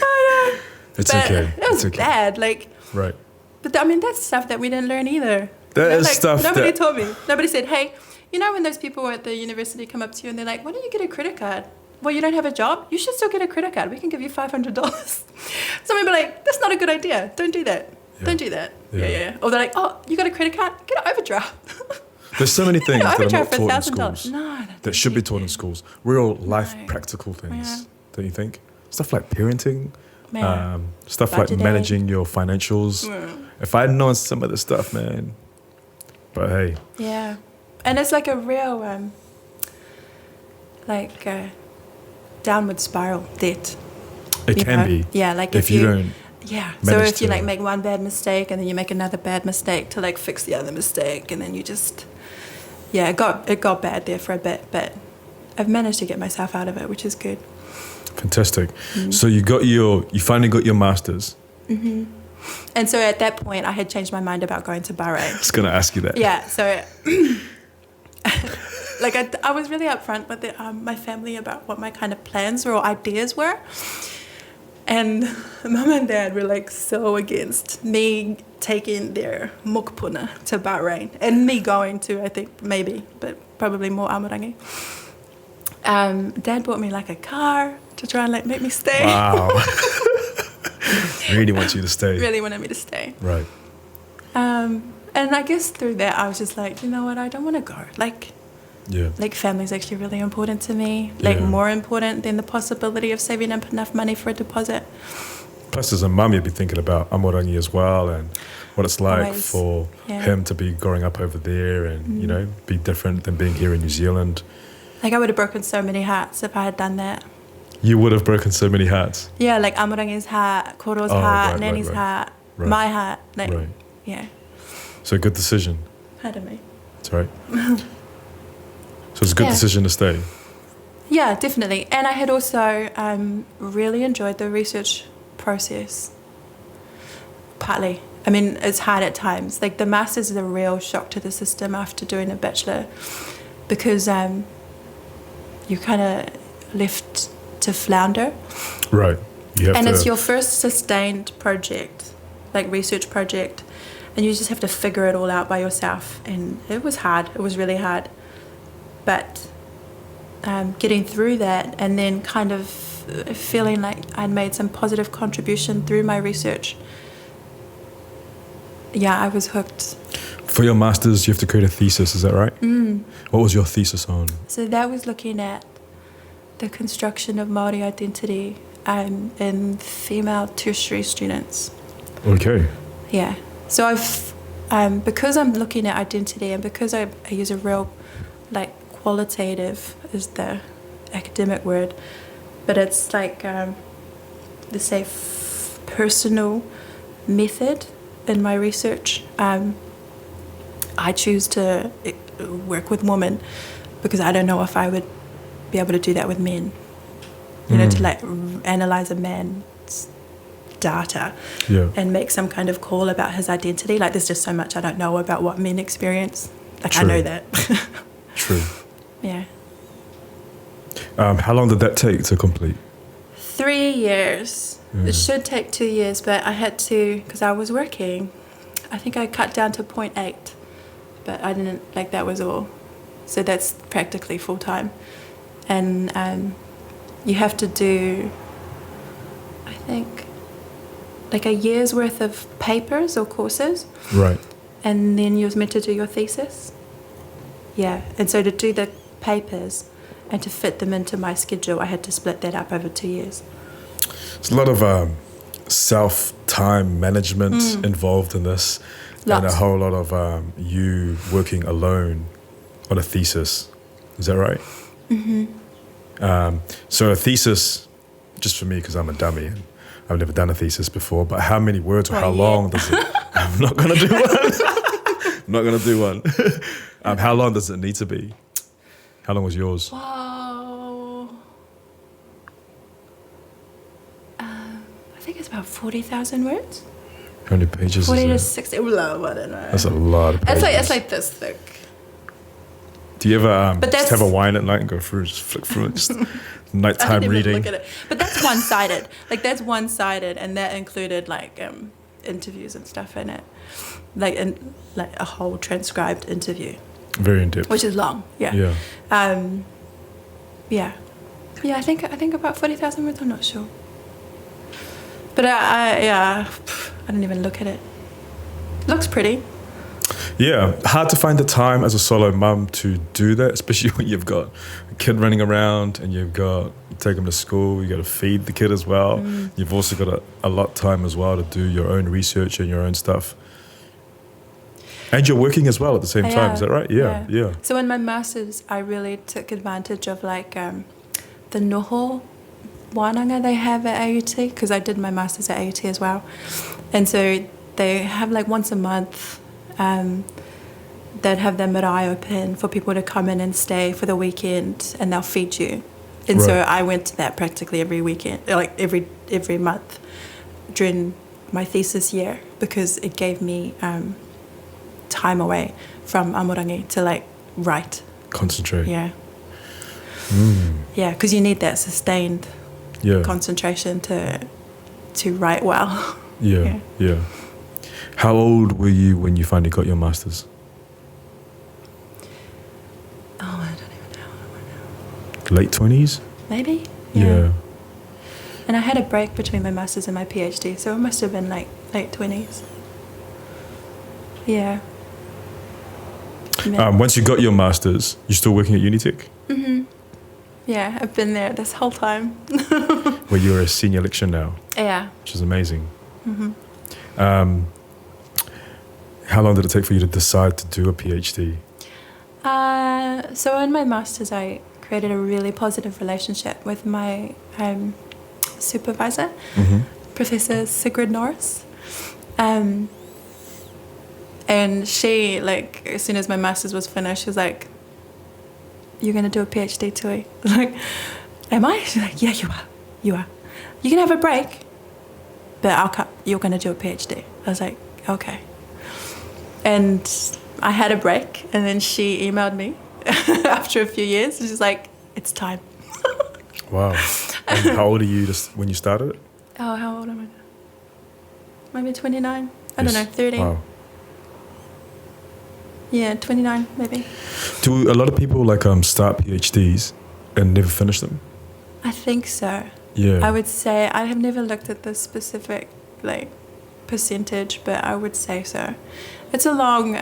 I know. It's But okay. It was It's okay. bad, like. Right. But I mean, that's stuff that we didn't learn either. That is like, stuff nobody that- taught me. Nobody said, hey, you know when those people at the university come up to you and they're like, why don't you get a credit card? Well, you don't have a job? You should still get a credit card. We can give you $500. Someone be like, that's not a good idea. Don't do that. Yeah. Don't do that. Yeah. Yeah. Or they're like, oh, you got a credit card? Get an overdraft. There's so many things that are overdraft not for taught in $1,000. schools No, that should be taught in schools. Real life No. practical things, Yeah. don't you think? Stuff like parenting, Yeah. stuff like Budgeting. managing your financials. If I'd known some of this stuff, man. But hey, Yeah. And it's like a real, downward spiral debt. it you can know? be. Yeah, like if you don't. Yeah. So manage if you to- like make one bad mistake and then you make another bad mistake to like fix the other mistake, and then you just, it got bad there for a bit, but I've managed to get myself out of it, which is good. Fantastic. So you finally got your masters. And so at that point, I had changed my mind about going to Bahrain. I was gonna ask you that. Yeah. So like I was really upfront with my family about what my kind of plans or ideas were. And mum and dad were like so against me taking their mokpuna to Bahrain and me going to, I think, maybe, but probably more Aotearangi. Dad bought me like a car to try and like make me stay. Wow. Really wants you to stay. Really wanted me to stay. Right. And I guess through that I was just like, you know what, I don't want to go. Yeah. Like family's actually really important to me. Like Yeah. more important than the possibility of saving up enough money for a deposit. Plus, as a mum, you'd be thinking about Amorangi as well and what it's like Always. for Yeah. him to be growing up over there and, you know, be different than being here in New Zealand. Like I would have broken so many hearts if I had done that. You would have broken so many hearts. Yeah, like Amorangi's heart, Koro's Oh, heart, right, Nanny's right. heart, Right. my heart. Like, Right. yeah, So good decision. pardon me. That's right. So it's a good Yeah. decision to stay. Yeah, definitely. And I had also really enjoyed the research process. Partly. I mean, it's hard at times. Like the master's is a real shock to the system after doing a bachelor because you're kind of left to flounder. Right. You have And to, it's your first sustained project, like research project, and you just have to figure it all out by yourself. And it was hard. It was really hard. But getting through that and then kind of feeling like I'd made some positive contribution through my research. Yeah, I was hooked. For your master's, you have to create a thesis, is that right? What was your thesis on? So that was looking at the construction of Maori identity in female tertiary students. Okay. Yeah. So I've, because I'm looking at identity and because I use a real, like, qualitative is the academic word, but it's like, let's say, personal method in my research. I choose to work with women because I don't know if I would be able to do that with men. You know, to like analyze a man's data and make some kind of call about his identity. Like there's just so much I don't know about what men experience. Like True. I know that. True. Yeah. How long did that take to complete? 3 years. It should take 2 years, but I had to, because I was working, I think I cut down to 0.8, but I didn't, like that was all. So that's practically full time. And you have to do, I think, like a year's worth of papers or courses. Right. And then you're meant to do your thesis. Yeah, and so to do the papers and to fit them into my schedule, I had to split that up over 2 years. There's a lot of self-time management involved in this. And a Lots. whole lot of you working alone on a thesis. Is that right? So a thesis, just for me, because I'm a dummy and I've never done a thesis before, but how many words or how yeah. long does it... I'm not going to do one. I'm not going to do one. How long does it need to be? How long was yours? Whoa. I think it's about 40,000 words. How many pages 40 to is it? 60. Low, I don't know. That's a lot of pages. It's like this thick. Do you ever But just that's- have a wine at night and go through, just flick through it, just I nighttime didn't even reading? look at it. But that's one-sided. Like that's one-sided, and that included like interviews and stuff in it, like a whole transcribed interview, Very in depth. which is long. Yeah. Yeah. Yeah. Yeah. I think about 40,000 words. I'm not sure. But I didn't even look at it. Looks pretty. Yeah, hard to find the time as a solo mum to do that, especially when you've got a kid running around and you take them to school, you got to feed the kid as well. You've also got a lot of time as well to do your own research and your own stuff. And you're working as well at the same time, is that right? Yeah. So in my master's, I really took advantage of like the noho wānanga they have at AUT, because I did my master's at AUT as well. And so they have like once a month, they'd have their marae open for people to come in and stay for the weekend, and they'll feed you. And so Right. I went to that practically every weekend, like every month during my thesis year, because it gave me time away from Amorangi to like write. Concentrate. Yeah. Yeah, because you need that sustained Yeah. concentration to to write well. Yeah. How old were you when you finally got your master's? Oh, I don't even know. Late 20s? Maybe? Yeah. And I had a break between my master's and my PhD, so it must have been like late 20s. Yeah. Once you got your master's, you're still working at Unitec? Mm-hmm. Yeah, I've been there this whole time. Where you're a senior lecturer now? Yeah. Which is amazing. Mm-hmm. How long did it take for you to decide to do a PhD? So in my master's, I created a really positive relationship with my supervisor, Professor Sigrid Norris. And she, like, as soon as my master's was finished, she was like, "You're going to do a PhD, Tui?" I was like, "Am I?" She's like, "Yeah, you are. You can have a break, but you're going to do a PhD." I was like, "Okay." And I had a break, and then she emailed me after a few years. She's like, "It's time." Wow. And how old are you when you started it? Oh, how old am I? Maybe 29? I don't know, 30. Wow. Yeah, 29 maybe. Do a lot of people start PhDs and never finish them? I think so. Yeah. I would say, I have never looked at the specific percentage, but I would say so. It's a long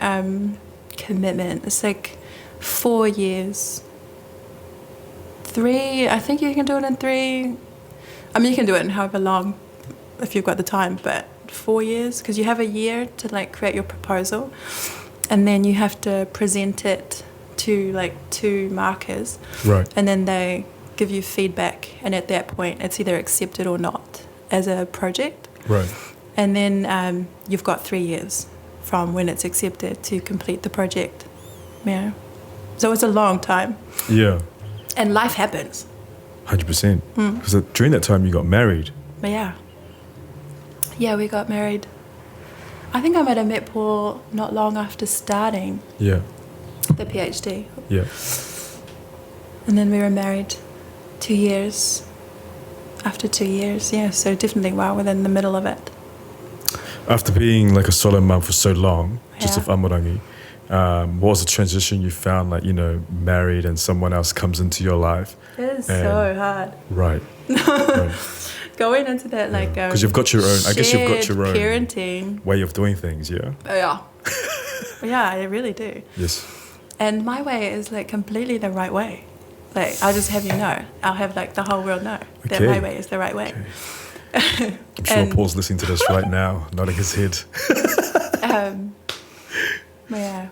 commitment. It's like 4 years. 3, I think you can do it in 3. I mean, you can do it in however long if you've got the time, but 4 years, because you have a year to create your proposal, and then you have to present it to 2 markers. Right. And then they give you feedback, and at that point it's either accepted or not as a project. Right. And then you've got 3 years from when it's accepted to complete the project. Yeah. So it's a long time. Yeah. And life happens. 100%. Because during that time you got married. But yeah. Yeah, we got married. I think I might have met Paul not long after starting Yeah. the PhD. Yeah. And then we were married 2 years. After 2 years, yeah. So definitely, wow, within the middle of it. After being a solo mum for so long, just Yeah. of Amorangi, what was the transition you found, married and someone else comes into your life? It is so hard. Right. Right. Going into that, Because you've got your own, I guess you've got your own parenting way of doing things, yeah? Oh, yeah. Yeah, I really do. Yes. And my way is completely the right way. I'll just have you know. I'll have the whole world know that my way is the right way. Okay. I'm sure Paul's listening to this right now, nodding his head. Yeah.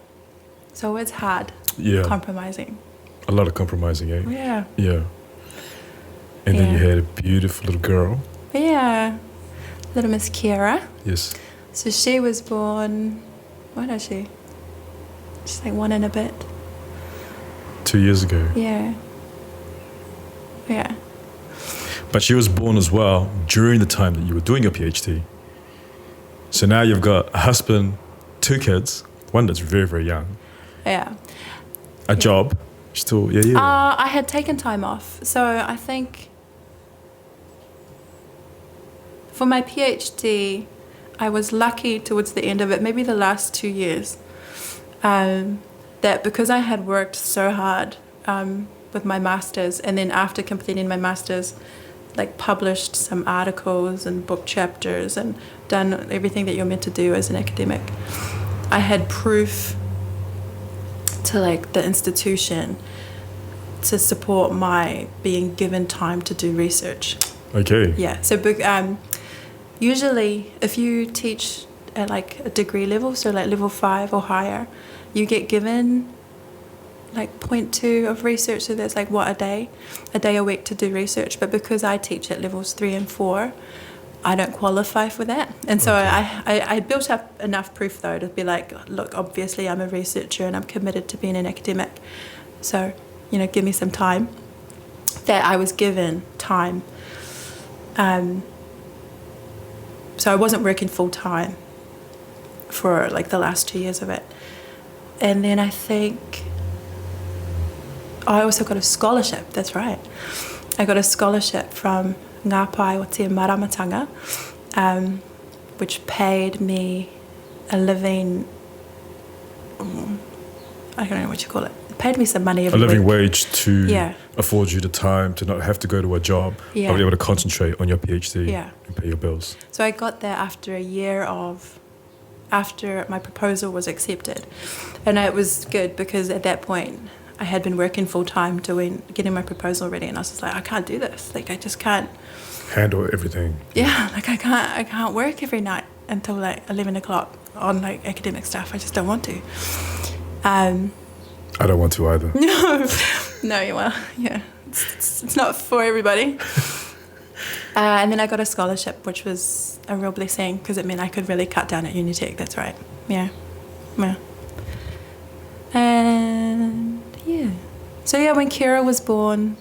So it's hard. Yeah. Compromising. A lot of compromising, eh? Yeah. Yeah. And then you had a beautiful little girl. Yeah. Little Miss Kiera. Yes. So she was born, when is she? She's 1 and a bit. 2 years ago. Yeah. Yeah. But she was born as well during the time that you were doing your PhD. So now you've got a husband, 2 kids, one that's very, very young. Yeah. A job. Still, yeah. I had taken time off. So I think for my PhD, I was lucky towards the end of it, maybe the last 2 years, that because I had worked so hard with my master's, and then after completing my master's, published some articles and book chapters and done everything that you're meant to do as an academic, I had proof to the institution to support my being given time to do research. Okay. Yeah. So usually if you teach at a degree level, so level 5 or higher, you get given 0.2 of research. So that's a day a week to do research. But because I teach at levels 3 and 4, I don't qualify for that. And so I built up enough proof though to be look, obviously I'm a researcher and I'm committed to being an academic. So, give me some time. That I was given time. So I wasn't working full time for the last 2 years of it. And then I think I also got a scholarship, that's right. I got a scholarship from Ngā Pai o Te Maramatanga which paid me a living. I don't know what you call it. It paid me some money every A living week. wage to Yeah. afford you the time to not have to go to a job, Yeah. but be able to concentrate on your PhD Yeah. and pay your bills. So I got there after a year after my proposal was accepted. And it was good because at that point I had been working full time getting my proposal ready, and I was just like, I can't do this. Like, I just can't. Handle everything. Yeah, like I can't work every night until like 11 o'clock on like academic stuff. I just don't want to. I don't want to either. No, well, yeah, it's not for everybody. And then I got a scholarship, which was a real blessing because it meant I could really cut down at Unitec. That's right. Yeah. And yeah. So yeah, when Kira was born,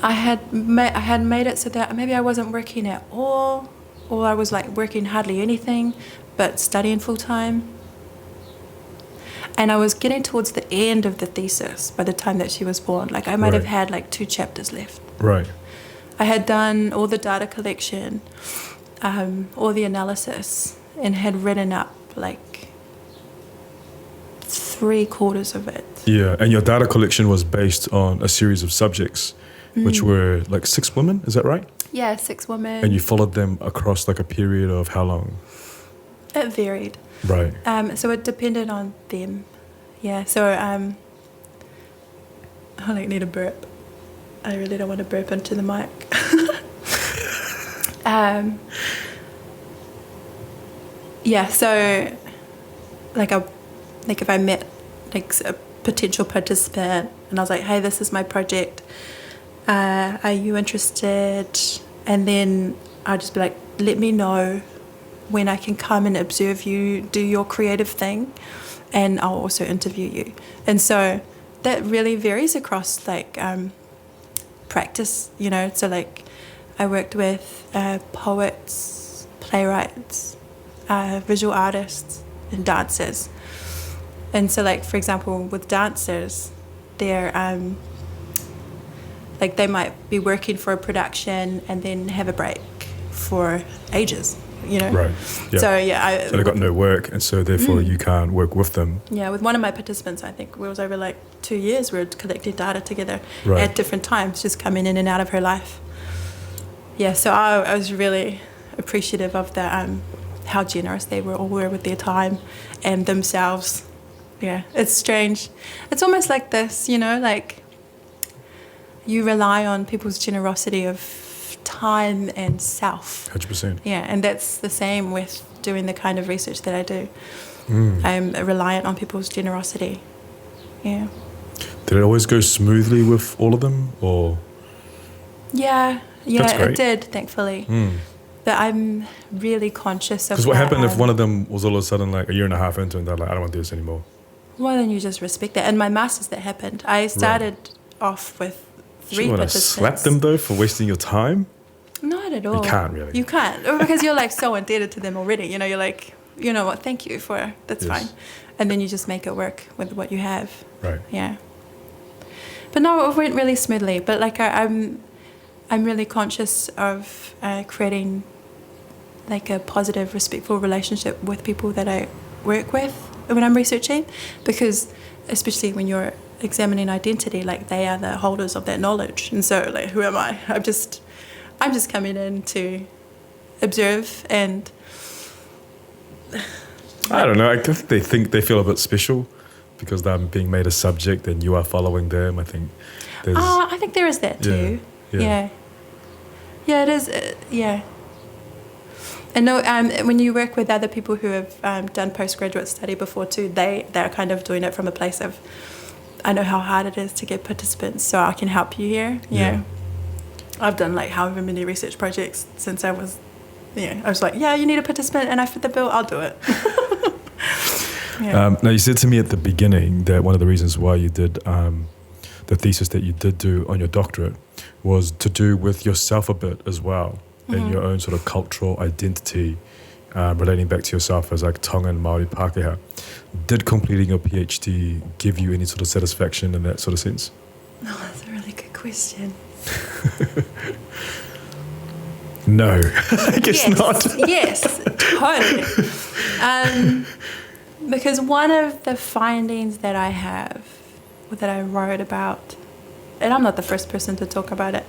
I had made it so that maybe I wasn't working at all, or I was like working hardly anything, but studying full time. And I was getting towards the end of the thesis by the time that she was born. Like I might have had like 2 chapters left. Right. I had done all the data collection, all the analysis, and had written up like 3/4 of it. Yeah, and your data collection was based on a series of subjects, which were like 6 women, is that right? Yeah, 6 women. And you followed them across like a period of how long? It varied. Right. So it depended on them. Yeah, so I like need a burp. I really don't want to burp into the mic. Yeah, so like if I met like a potential participant and I was like, hey, this is my project. Are you interested? And then I'd just be like, let me know when I can come and observe you do your creative thing, and I'll also interview you. And so that really varies across like practice, you know. So like I worked with poets, playwrights, visual artists, and dancers. And so like, for example, with dancers, they're like they might be working for a production and then have a break for ages, you know. Right. Yeah. So yeah, So they got no work, and so therefore you can't work with them. yeah, with one of my participants, I think it was over like 2 years, we were collecting data together Right. at different times, just coming in and out of her life. Yeah, so I was really appreciative of the how generous they all were with their time and themselves. Yeah, it's strange. It's almost like this, you know, like you rely on people's generosity of time and self. 100%. Yeah, and that's the same with doing the kind of research that I do. I'm reliant on people's generosity. Yeah. Did it always go smoothly with all of them, or? Yeah, That's great. it did, thankfully. But I'm really conscious of Because what that, happened if one of them was all of a sudden like a year and a half into it and they're like, I don't want to do this anymore? Well, then you just respect that. And my master's, that happened. I started off with 3 You want to participants. slap them though for wasting your time? Not at all. You can't really. You can't. Because you're like so indebted to them already. You know, you're like, you know what, thank you for, that's Yes. fine. And then you just make it work with what you have. Right. Yeah. But no, it went really smoothly. But like I'm really conscious of creating like a positive, respectful relationship with people that I work with when I'm researching, because especially when you're examining identity, like they are the holders of that knowledge. And so like, who am I? I'm just coming in to observe and... I don't know. I think they feel a bit special because they're being made a subject and you are following them. I think there's... I think there is that too. Yeah. Yeah, it is. Yeah. And no, when you work with other people who have done postgraduate study before too, they're kind of doing it from a place of, I know how hard it is to get participants, so I can help you here. Yeah. I've done like however many research projects since I was like, yeah, you need a participant and I fit the bill, I'll do it. Now, you said to me at the beginning that one of the reasons why you did the thesis that you did do on your doctorate was to do with yourself a bit as well, and your own sort of cultural identity, relating back to yourself as like Tongan Maori Pākehā. Did completing your PhD give you any sort of satisfaction in that sort of sense? Oh, that's a really good question. No, I guess yes, not. Yes, totally. Because one of the findings that I have, or that I wrote about, and I'm not the first person to talk about it,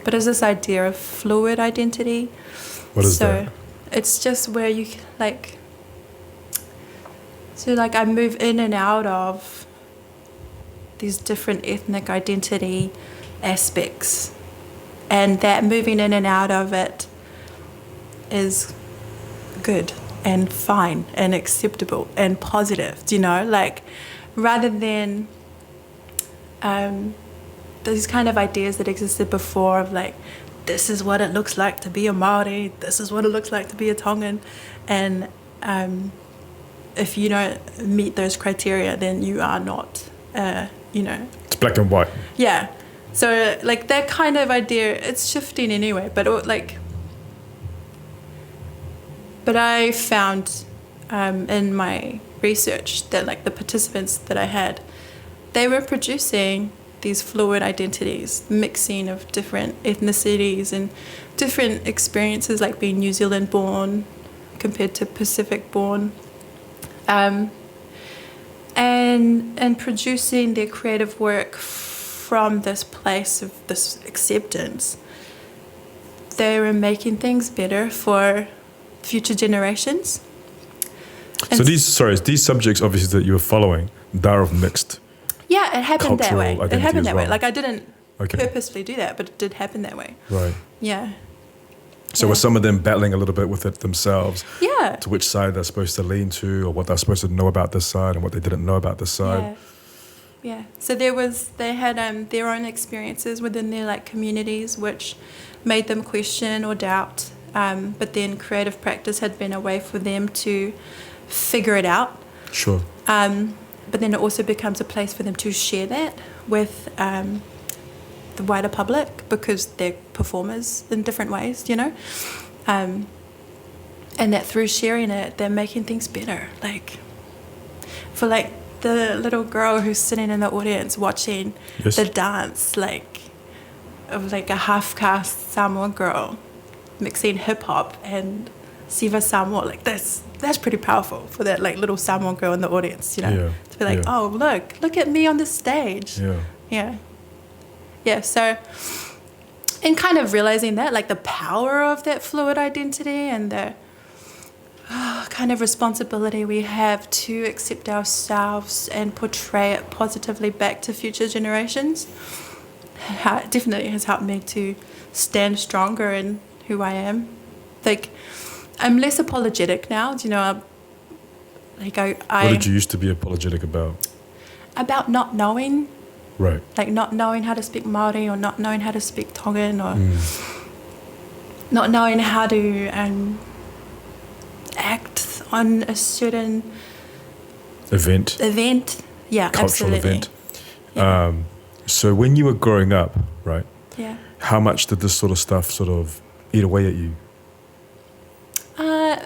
but it's this idea of fluid identity. What is that? It's just where you like. So like I move in and out of these different ethnic identity aspects, and that moving in and out of it is good and fine and acceptable and positive, you know, like rather than these kind of ideas that existed before of like, this is what it looks like to be a Maori, this is what it looks like to be a Tongan, and if you don't meet those criteria, then you are not, you know. It's black and white. Yeah. So like that kind of idea, it's shifting anyway, but I found in my research that like the participants that I had, they were producing these fluid identities, mixing of different ethnicities and different experiences, like being New Zealand born compared to Pacific born, and producing their creative work from this place of this acceptance. They were making things better for future generations. So these subjects obviously that you were following, they're of mixed. Yeah, it happened that way. Cultural It happened that way. well. Like I didn't Okay. purposefully do that, but it did happen that way. Right. Yeah. So Yeah. were some of them battling a little bit with it themselves? Yeah. To which side they're supposed to lean to, or what they're supposed to know about this side and what they didn't know about this side? Yeah. Yeah. So they had their own experiences within their like communities, which made them question or doubt. But then creative practice had been a way for them to figure it out. Sure. But then it also becomes a place for them to share that with the wider public, because they're performers in different ways, you know. And that through sharing it, they're making things better. Like for like the little girl who's sitting in the audience watching Yes. the dance, like of like a half-caste Samoan girl mixing hip hop and Siva Samoa, like that's pretty powerful for that like little Samoan girl in the audience, you know, Yeah. to be like, Yeah. oh look at me on the stage. Yeah. So, and kind of realizing that, like the power of that fluid identity and the kind of responsibility we have to accept ourselves and portray it positively back to future generations, it definitely has helped me to stand stronger in who I am. Like, I'm less apologetic now. Do you know? Like I What did you used to be apologetic about? About not knowing. Right. Like not knowing how to speak Maori, or not knowing how to speak Tongan, or not knowing how to act on a certain Event. Yeah, Cultural absolutely. event. Yeah. So when you were growing up, right, Yeah. how much did this sort of stuff sort of eat away at you? I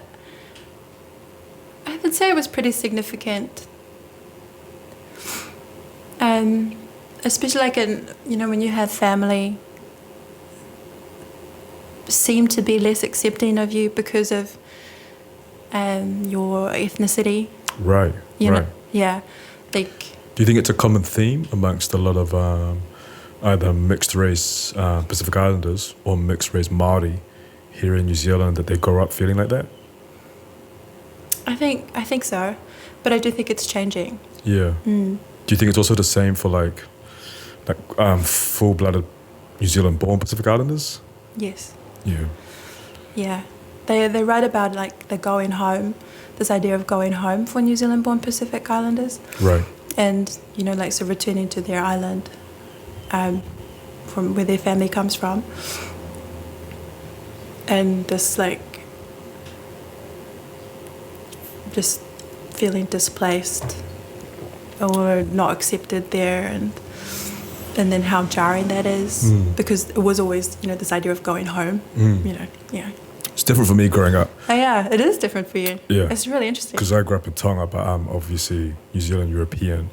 would say it was pretty significant. Especially like when you have family seem to be less accepting of you because of your ethnicity. Right. You right. know? Yeah. Like, Do you think it's a common theme amongst a lot of either mixed race Pacific Islanders or mixed race Maori here in New Zealand that they grow up feeling like that? I think so, but I do think it's changing. Yeah. Do you think it's also the same for like full-blooded New Zealand-born Pacific Islanders? Yes. Yeah. Yeah. They write about like the going home, this idea of going home for New Zealand-born Pacific Islanders. Right. And, like, so returning to their island from where their family comes from. And this, like, just feeling displaced or not accepted there, and then how jarring that is, because it was always, this idea of going home, yeah. It's different for me growing up. Oh, yeah, it is different for you. Yeah. It's really interesting. Because I grew up in Tonga, but I'm obviously New Zealand European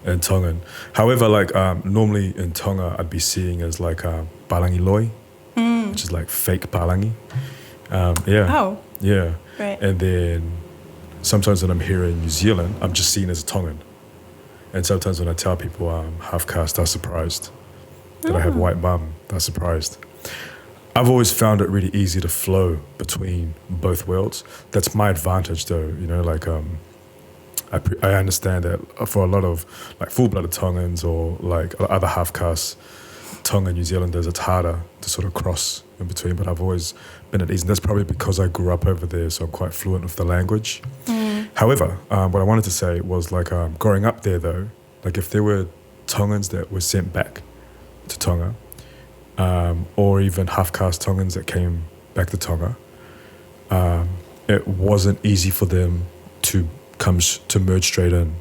and Tongan. However, like normally in Tonga, I'd be seeing as like Palangi Loi. which is like fake palangi. Yeah. Oh, Yeah. right. And then sometimes when I'm here in New Zealand, I'm just seen as a Tongan. And sometimes when I tell people I'm half caste, they're surprised that I have white mum. They're surprised. I've always found it really easy to flow between both worlds. That's my advantage, though. You know, like I understand that for a lot of like full-blooded Tongans or like other half-caste Tongan New Zealanders, it's harder to sort of cross in between. But I've always been at ease, and that's probably because I grew up over there, so I'm quite fluent with the language. However, what I wanted to say was like growing up there, though, like if there were Tongans that were sent back to Tonga, or even half-caste Tongans that came back to Tonga, it wasn't easy for them to to merge straight in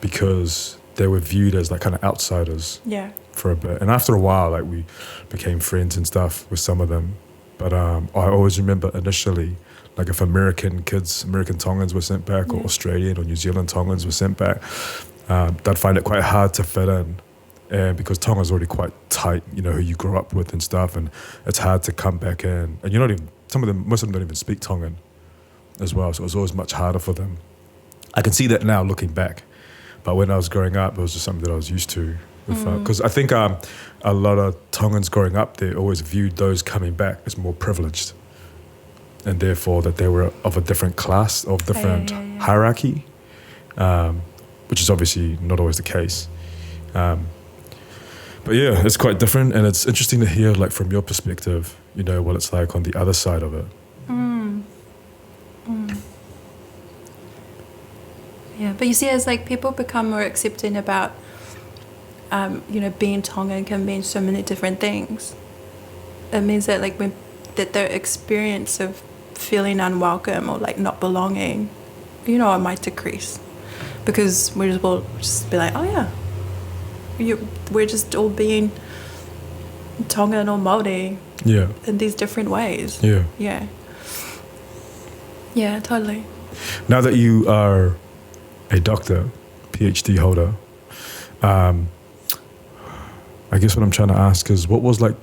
because they were viewed as like kind of outsiders Yeah. for a bit. And after a while, like we became friends and stuff with some of them. But I always remember initially, like if American Tongans were sent back, or Australian or New Zealand Tongans were sent back, they'd find it quite hard to fit in. And because Tonga's already quite tight, you know, who you grew up with and stuff, and it's hard to come back in. And most of them don't even speak Tongan as well, so it was always much harder for them. I can see that now looking back, but when I was growing up, it was just something that I was used to. Because I think a lot of Tongans growing up there always viewed those coming back as more privileged, and therefore that they were of a different class, of different hierarchy, which is obviously not always the case. But yeah, it's quite different, and it's interesting to hear, like from your perspective, you know, what it's like on the other side of it. Yeah, but you see, as like people become more accepting about, you know, being Tongan can mean so many different things. It means that like that their experience of feeling unwelcome or like not belonging, you know, it might decrease, because we'll just be like, oh yeah, we're just all being Tongan or Maori in these different ways. Yeah, totally. Now that you are a doctor, PhD holder, I guess what I'm trying to ask is, what was like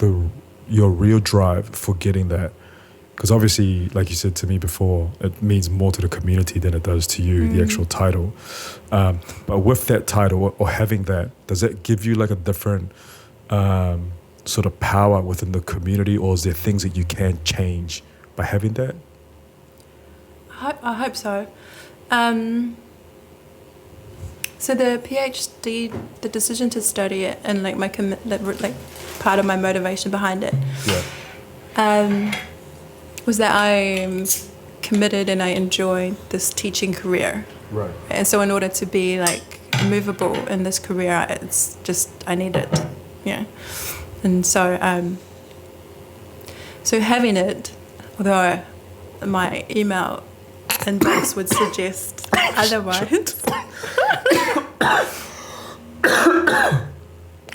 your real drive for getting that? Because obviously, like you said to me before, it means more to the community than it does to you, the actual title. But with that title or having that, does that give you like a different sort of power within the community, or is there things that you can change by having that? I hope so. So the PhD, the decision to study it, and like like part of my motivation behind it, was that I'm committed and I enjoy this teaching career. Right. And so in order to be like movable in this career, it's just I need it. Yeah. And so so having it, although my email inbox would suggest otherwise.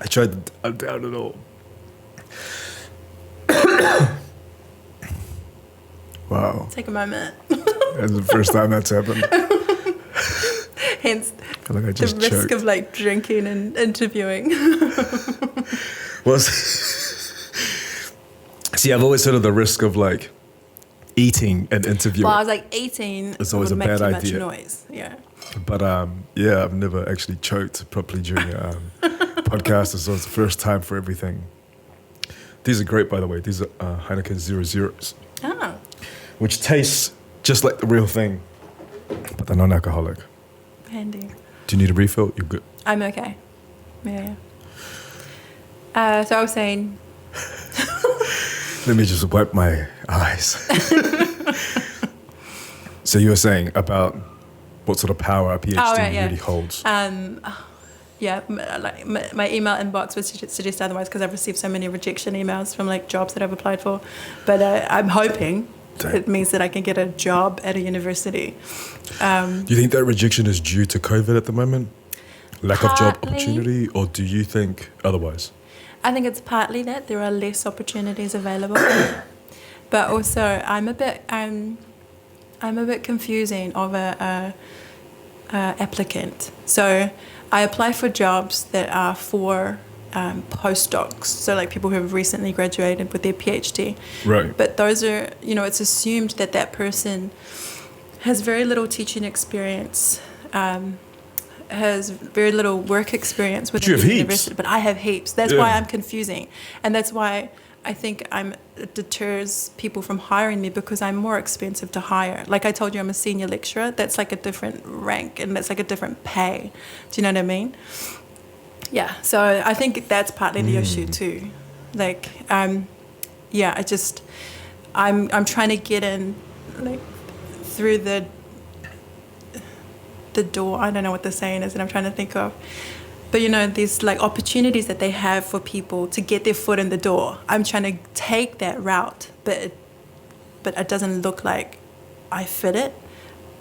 I tried to down it all. Wow. Take a moment. That's the first time that's happened. Hence I feel like I just the risk choked. of like drinking and interviewing. Well, see, I've always heard of the risk of like eating and interviewing. Well, I was like 18. It's always would a make bad too idea. much noise. Yeah. But yeah, I've never actually choked properly during a podcast, so it's the first time for everything. These are great, by the way. These are Heineken 00s, Oh. which tastes just like the real thing, but they're non-alcoholic. Handy. Do you need a refill? You're good. I'm okay. Yeah. So I was saying. Let me just wipe my eyes. So you were saying about what sort of power a PhD really holds. Yeah, like my email inbox would suggest otherwise, because I've received so many rejection emails from like jobs that I've applied for. But I'm hoping it means that I can get a job at a university. Do you think that rejection is due to COVID at the moment? Lack of job Partly. opportunity, or do you think otherwise? I think it's partly that there are less opportunities available, but also I'm a bit confusing of a applicant. So I apply for jobs that are for postdocs, so like people who have recently graduated with their PhD. Right. But those are, it's assumed that that person has very little teaching experience, has very little work experience within the university. But I have heaps. That's why I'm confusing. And that's why I think it deters people from hiring me, because I'm more expensive to hire. Like I told you, I'm a senior lecturer. That's like a different rank, and that's like a different pay. Do you know what I mean? Yeah. So I think that's partly the issue too. Like, I'm trying to get in, like, through the door. I don't know what the saying is that I'm trying to think of. But, these like opportunities that they have for people to get their foot in the door. I'm trying to take that route, but it doesn't look like I fit it.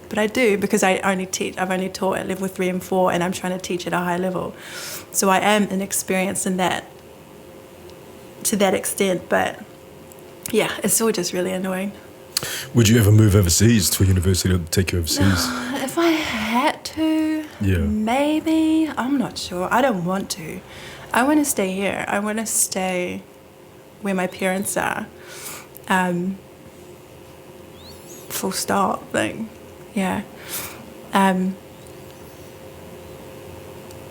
But I do, because I've only taught at level 3 and 4, and I'm trying to teach at a high level. So I am inexperienced in that, to that extent. But yeah, it's all just really annoying. Would you ever move overseas to a university to take you overseas? If I had to, maybe. I'm not sure. I don't want to. I want to stay here. I want to stay where my parents are. Full stop. Like, yeah.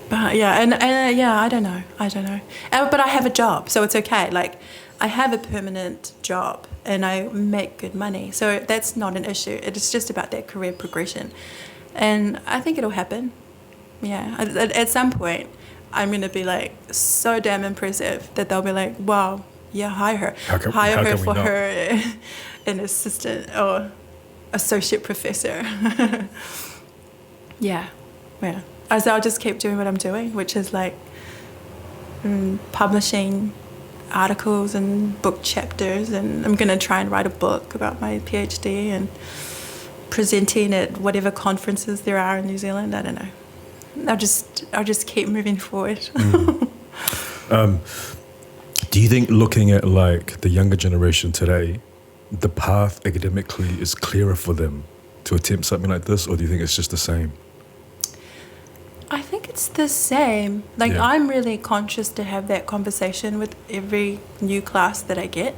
But yeah, and I don't know. But I have a job, so it's okay. Like, I have a permanent job and I make good money, so that's not an issue. It's just about that career progression, and I think it'll happen. Yeah, at some point, I'm gonna be like so damn impressive that they'll be like, "Wow, yeah, hire her for her an assistant or associate professor." Yeah. So I'll just keep doing what I'm doing, which is like publishing articles and book chapters, and I'm going to try and write a book about my PhD and presenting at whatever conferences there are in New Zealand. I don't know. I'll just keep moving forward. Do you think, looking at like the younger generation today, the path academically is clearer for them to attempt something like this, or do you think it's just the same? I think it's the same. Like, I'm really conscious to have that conversation with every new class that I get.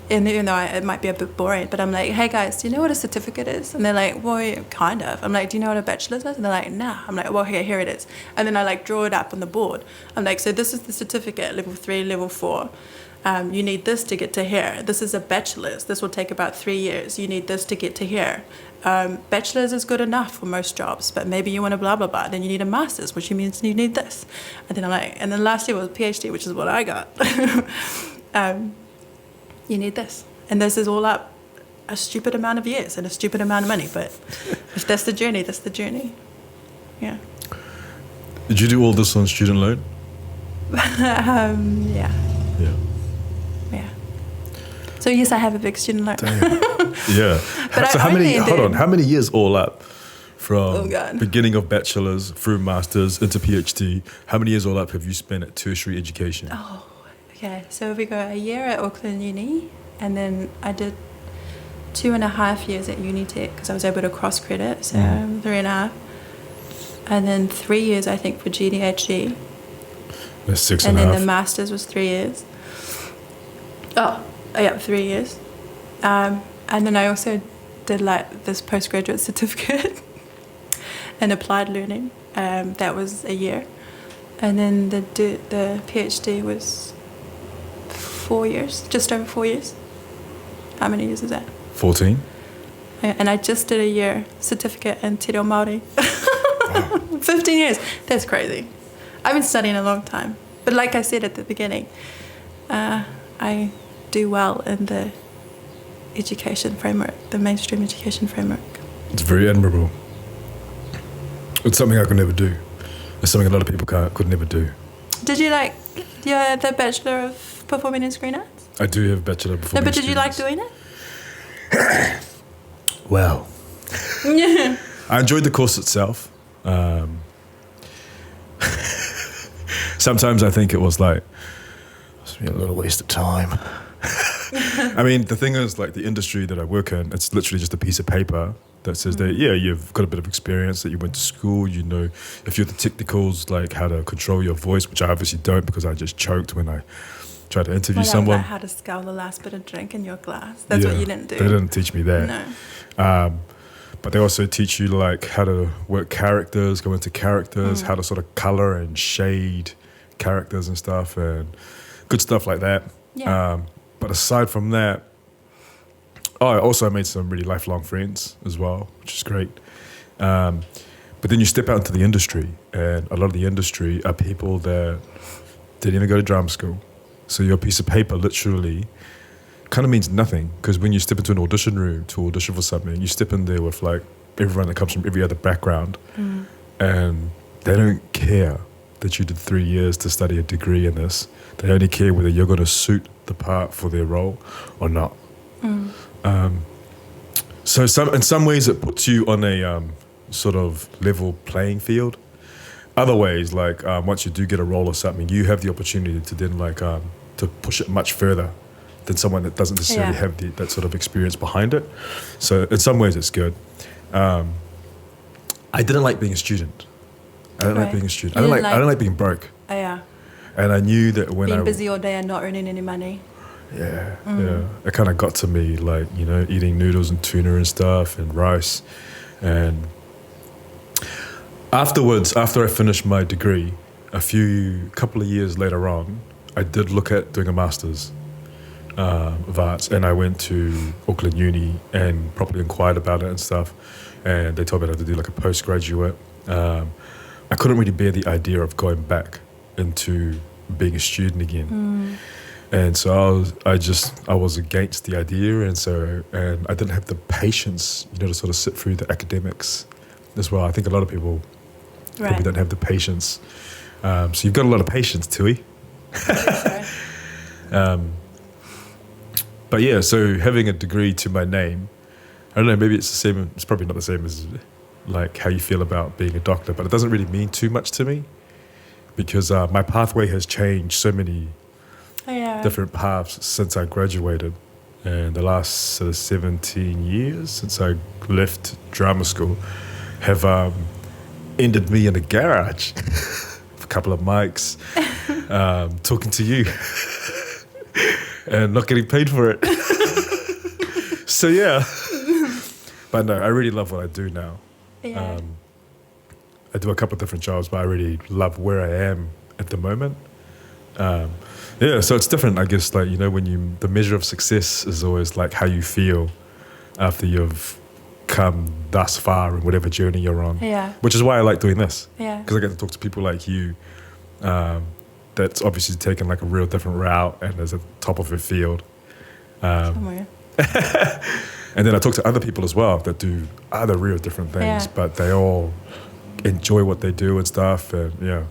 And even though it might be a bit boring, but I'm like, hey guys, do you know what a certificate is? And they're like, well, yeah, kind of. I'm like, do you know what a bachelor's is? And they're like, nah. I'm like, well, here it is. And then I like draw it up on the board. I'm like, so this is the certificate, level 3, level 4. You need this to get to here. This is a bachelor's. This will take about 3 years. You need this to get to here. Bachelor's is good enough for most jobs, but maybe you want a blah, blah, blah. Then you need a master's, which means you need this. And then I'm like, and then last year was PhD, which is what I got. You need this. And this is all up a stupid amount of years and a stupid amount of money. But if that's the journey, that's the journey. Yeah. Did you do all this on student loan? Yeah. Yeah. Yeah. So yes, I have a big student loan. Yeah. But so how many years all up from God. beginning of bachelor's through master's into PhD? How many years all up have you spent at tertiary education? Oh, okay. So we go a year at Auckland Uni, and then I did 2.5 years at Unitec because I was able to cross credit, so 3.5. And then 3 years, I think, for GDHG. That's 6.5. And then the master's was 3 years. Oh, yeah, 3 years. And then I also did like this postgraduate certificate in applied learning. That was a year. And then the PhD was 4 years, just over 4 years. How many years is that? 14. And I just did a year certificate in Te Reo Māori. 15 years. That's crazy. I've been studying a long time. But like I said at the beginning, I do well in the education framework, the mainstream education framework. It's very admirable. It's something I could never do. It's something a lot of people could never do. Did you like the Bachelor of Performing and Screen Arts? I do have Bachelor of Performing. No, but did you like doing it? Well, I enjoyed the course itself. Sometimes I think it was like a little waste of time. I mean, the thing is, like, the industry that I work in, it's literally just a piece of paper that says that, yeah, you've got a bit of experience, that you went to school, you know, if you're the technicals, like how to control your voice, which I obviously don't because I just choked when I tried to interview someone. Like how to scull the last bit of drink in your glass. That's what you didn't do. They didn't teach me that. No. But they also teach you, like, how to work characters, go into characters, how to sort of color and shade characters and stuff, and good stuff like that. Yeah. But aside from that, I also made some really lifelong friends as well, which is great. But then you step out into the industry, and a lot of the industry are people that didn't even go to drama school. So your piece of paper literally kind of means nothing, because when you step into an audition room to audition for something, you step in there with, like, everyone that comes from every other background, and they don't care that you did 3 years to study a degree in this. They only care whether you're going to suit the part for their role or not. So in some ways it puts you on a sort of level playing field. Other ways, like, once you do get a role or something, you have the opportunity to then, like, to push it much further than someone that doesn't necessarily have that sort of experience behind it. So in some ways it's good. I didn't like being a student. I don't like being a student. I don't like being broke. Oh, yeah. And I knew that when being busy all day and not earning any money. Yeah. It kind of got to me, like, you know, eating noodles and tuna and stuff and rice. And afterwards, after I finished my degree, couple of years later on, I did look at doing a master's of arts, and I went to Auckland Uni and properly inquired about it and stuff. And they told me I had to do, like, a postgraduate. I couldn't really bear the idea of going back into being a student again. And so I was against the idea, and I didn't have the patience, you know, to sort of sit through the academics as well. I think a lot of people probably don't have the patience. So you've got a lot of patience, Tui. But yeah, so having a degree to my name, I don't know, maybe it's the same, it's probably not the same as, like, how you feel about being a doctor, but it doesn't really mean too much to me, because my pathway has changed so many different paths since I graduated. And the last sort of 17 years since I left drama school have ended me in a garage with a couple of mics, talking to you and not getting paid for it. So yeah. But no, I really love what I do now. Yeah. I do a couple of different jobs, but I really love where I am at the moment. Yeah, so it's different, I guess, like, you know, when the measure of success is always like how you feel after you've come thus far in whatever journey you're on. Yeah. Which is why I like doing this. Yeah. Because I get to talk to people like you, that's obviously taken, like, a real different route and is at the top of their field. Somewhere. And then I talk to other people as well that do other real different things, but they all enjoy what they do and stuff. And yeah,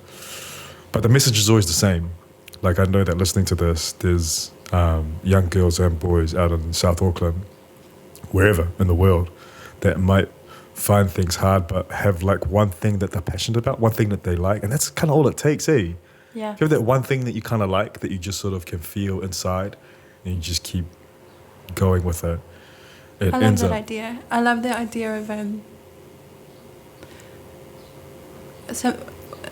but the message is always the same. Like, I know that listening to this, there's young girls and boys out in South Auckland, wherever in the world, that might find things hard, but have, like, one thing that they're passionate about, one thing that they like, and that's kind of all it takes, eh? Yeah. If you have that one thing that you kind of like, that you just sort of can feel inside, and you just keep going with it. I love that idea. I love the idea of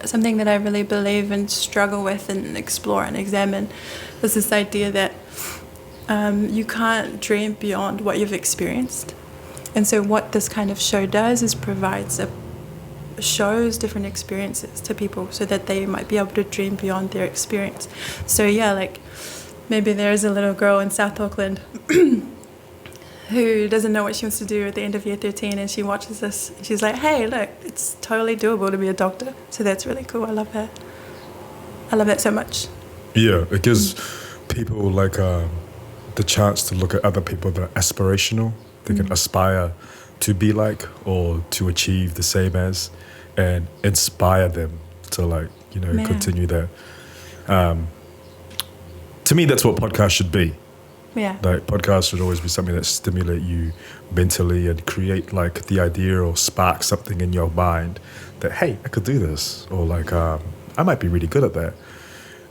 something that I really believe and struggle with and explore and examine is this idea that you can't dream beyond what you've experienced. And so what this kind of show does is shows different experiences to people so that they might be able to dream beyond their experience. So yeah, like, maybe there's a little girl in South Auckland who doesn't know what she wants to do at the end of year 13, and she watches this and she's like, hey, look, it's totally doable to be a doctor. So that's really cool. I love that. I love that so much. Yeah, it gives people, like, the chance to look at other people that are aspirational. They can aspire to be like or to achieve the same as, and inspire them to, like, you know, continue that. To me, that's what podcasts should be. Yeah. Like, podcasts should always be something that stimulate you mentally and create, like, the idea or spark something in your mind that, hey, I could do this, or, like, I might be really good at that.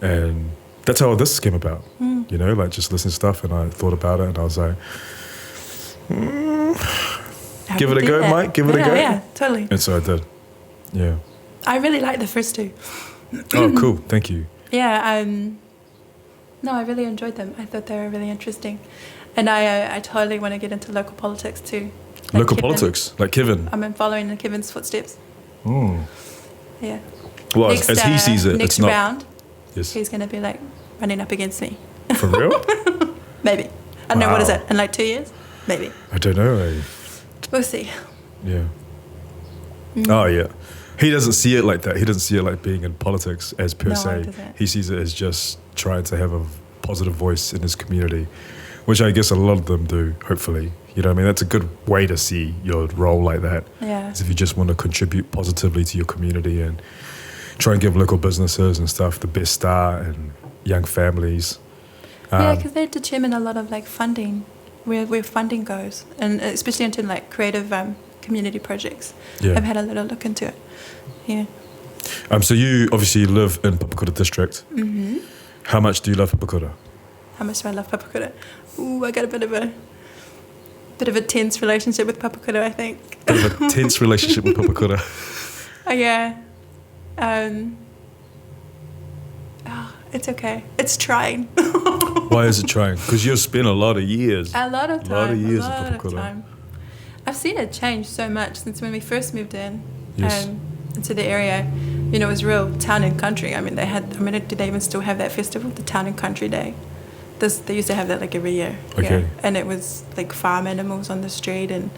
And that's how this came about. You know, like just listening to stuff, and I thought about it, and I was like, give it a go, Mike. Give it a go. Yeah, totally. And so I did. Yeah. I really like the first two. Oh, cool. Thank you. Yeah. No, I really enjoyed them. I thought they were really interesting, and I totally want to get into local politics too. Like Local Kevin. politics, like Kevin. I'm following in Kevin's footsteps. Yeah. Well, Next, as he sees it, next it's not. round, Yes. he's going to be like running up against me. For real? Maybe. I don't know, what is Wow. it? In like 2 years? Maybe. I don't know. Eh? We'll see. Yeah. Oh, yeah. He doesn't see it like that. He doesn't see it like being in politics as per No, se. he doesn't. He sees it as just trying to have a positive voice in his community, which I guess a lot of them do, hopefully. You know what I mean? That's a good way to see your role like that. Yeah. Is if you just want to contribute positively to your community and try and give local businesses and stuff the best start and young families. Yeah, because they determine a lot of like funding, where funding goes, and especially into like creative community projects. Yeah. I've had a little look into it. Yeah. So you obviously live in Papakura district. Mm-hmm. How much do you love Papakura? How much do I love Papakura? Ooh, I got a bit of a tense relationship with Papakura, I think. Bit of a tense relationship with Papakura. Oh, yeah. It's okay. It's trying. Why is it trying? Because you've spent a lot of years. A lot of time. A lot of years a in lot of Papakura. time. I've seen it change so much since when we first moved in Yes. into the area. You know, it was real town and country. I mean, did they even still have that festival, the Town and Country Day? They used to have that like every year. Okay. Yeah. And it was like farm animals on the street, and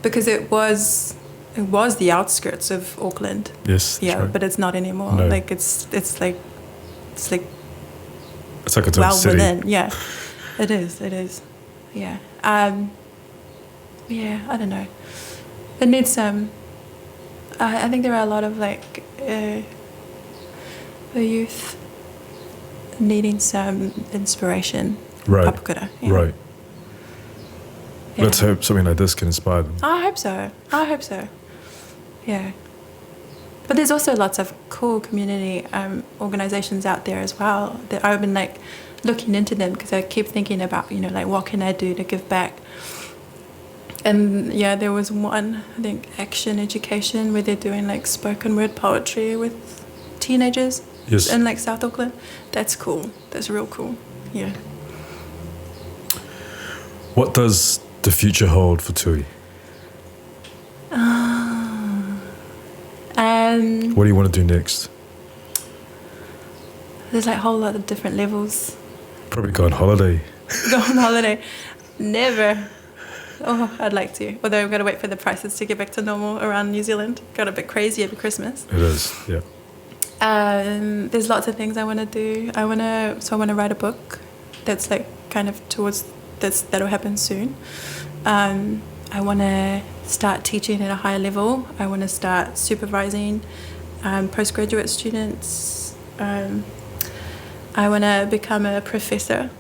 because it was the outskirts of Auckland. Yes. Yeah, right. but it's not anymore. No. Like it's like It's like its own well city. within. Yeah, it is. Yeah. Yeah, I don't know. It needs some. I think there are a lot of like the youth needing some inspiration. Right. Papakura, yeah. Right. Yeah. Let's hope something like this can inspire them. I hope so. Yeah. But there's also lots of cool community organizations out there as well that I've been like looking into them because I keep thinking about, you know, like what can I do to give back. And yeah, there was one, I think, Action Education, where they're doing like spoken word poetry with teenagers. Yes. In like South Auckland. That's cool. That's real cool. Yeah. What does the future hold for Tui? What do you want to do next? There's like a whole lot of different levels. Probably go on holiday. Go on holiday. Never. Oh, I'd like to. Although we've got to wait for the prices to get back to normal around New Zealand. Got a bit crazy over Christmas. It is, yeah. There's lots of things I want to do. I want to write a book that's like kind of towards this. That'll happen soon. I want to start teaching at a higher level. I want to start supervising postgraduate students. I want to become a professor.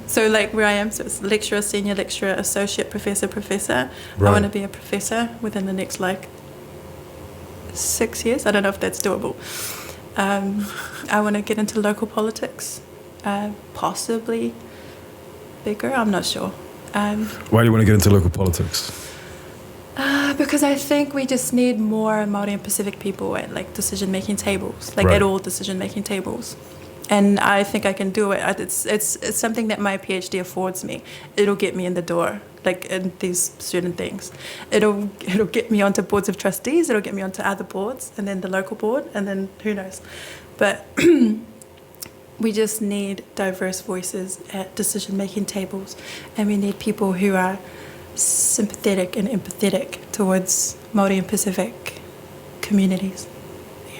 So like where I am, so it's lecturer, senior lecturer, associate professor, professor. Right. I want to be a professor within the next like 6 years. I don't know if that's doable. I want to get into local politics, possibly bigger. I'm not sure. Why do you want to get into local politics? Because I think we just need more Maori and Pacific people at like decision-making tables, like Right. at all decision-making tables. And I think I can do it. It's something that my PhD affords me. It'll get me in the door, like in these certain things. It'll get me onto boards of trustees. It'll get me onto other boards, and then the local board, and then who knows. But we just need diverse voices at decision-making tables, and we need people who are sympathetic and empathetic towards Maori and Pacific communities.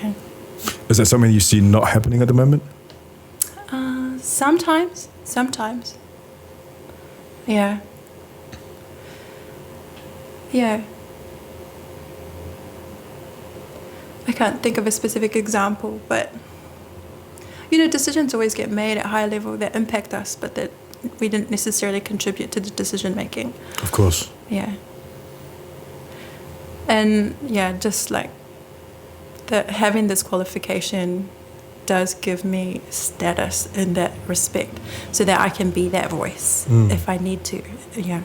Yeah. Is that something you see not happening at the moment? Sometimes. Yeah. I can't think of a specific example, but you know, decisions always get made at high level that impact us, but that we didn't necessarily contribute to the decision making. Of course. Yeah. And yeah, just like having this qualification does give me status in that respect, so that I can be that voice if I need to. Yeah.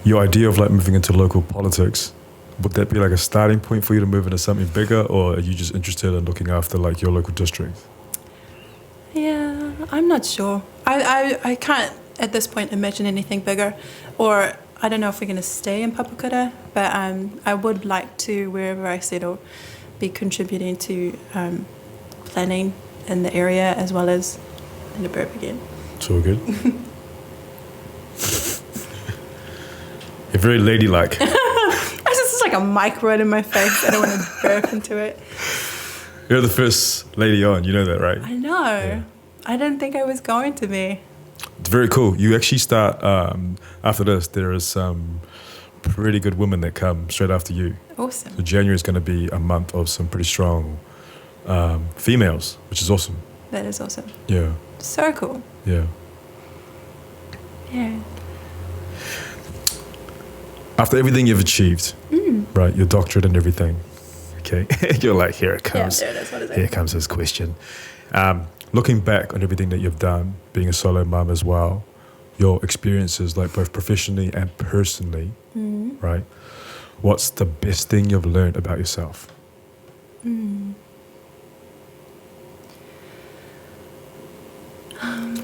Your idea of like moving into local politics, would that be like a starting point for you to move into something bigger, or are you just interested in looking after like your local district? Yeah, I'm not sure. I can't at this point imagine anything bigger, or I don't know if we're going to stay in Papakura, but I would like to, wherever I settle, be contributing to planning in the area as well as in the burp again. It's all good. You're very ladylike. This is like a mic right in my face. I don't want to burp into it. You're the first lady on, you know that, right? I know. Yeah. I didn't think I was going to be. It's very cool. You actually start, after this, there is some pretty good women that come straight after you. Awesome. So January is going to be a month of some pretty strong females, which is awesome. That is awesome. Yeah. So cool. Yeah. Yeah. After everything you've achieved, right, your doctorate and everything, okay, you're like, here it comes. Yeah, there it is. What is it? Here comes this question. Looking back on everything that you've done, being a solo mum as well, your experiences, like both professionally and personally, right? What's the best thing you've learned about yourself? I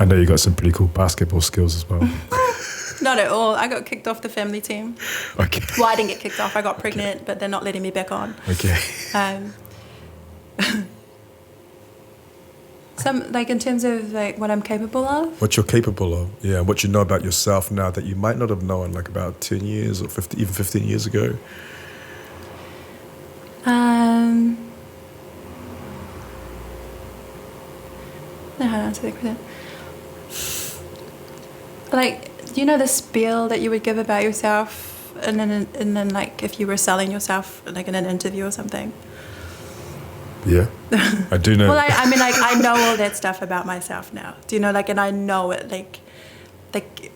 know you got some pretty cool basketball skills as well. Not at all. I got kicked off the family team. Okay. Well, I didn't get kicked off. I got pregnant, but they're not letting me back on. Okay. Some, like, in terms of like what I'm capable of. What you're capable of, yeah. What you know about yourself now that you might not have known like about 10 years or 50, even 15 years ago. No, how to answer that question. Like, you know the spiel that you would give about yourself, and then like if you were selling yourself like in an interview or something. Yeah, I do know. Well, I mean, like, I know all that stuff about myself now. Do you know, like, and I know it, like, it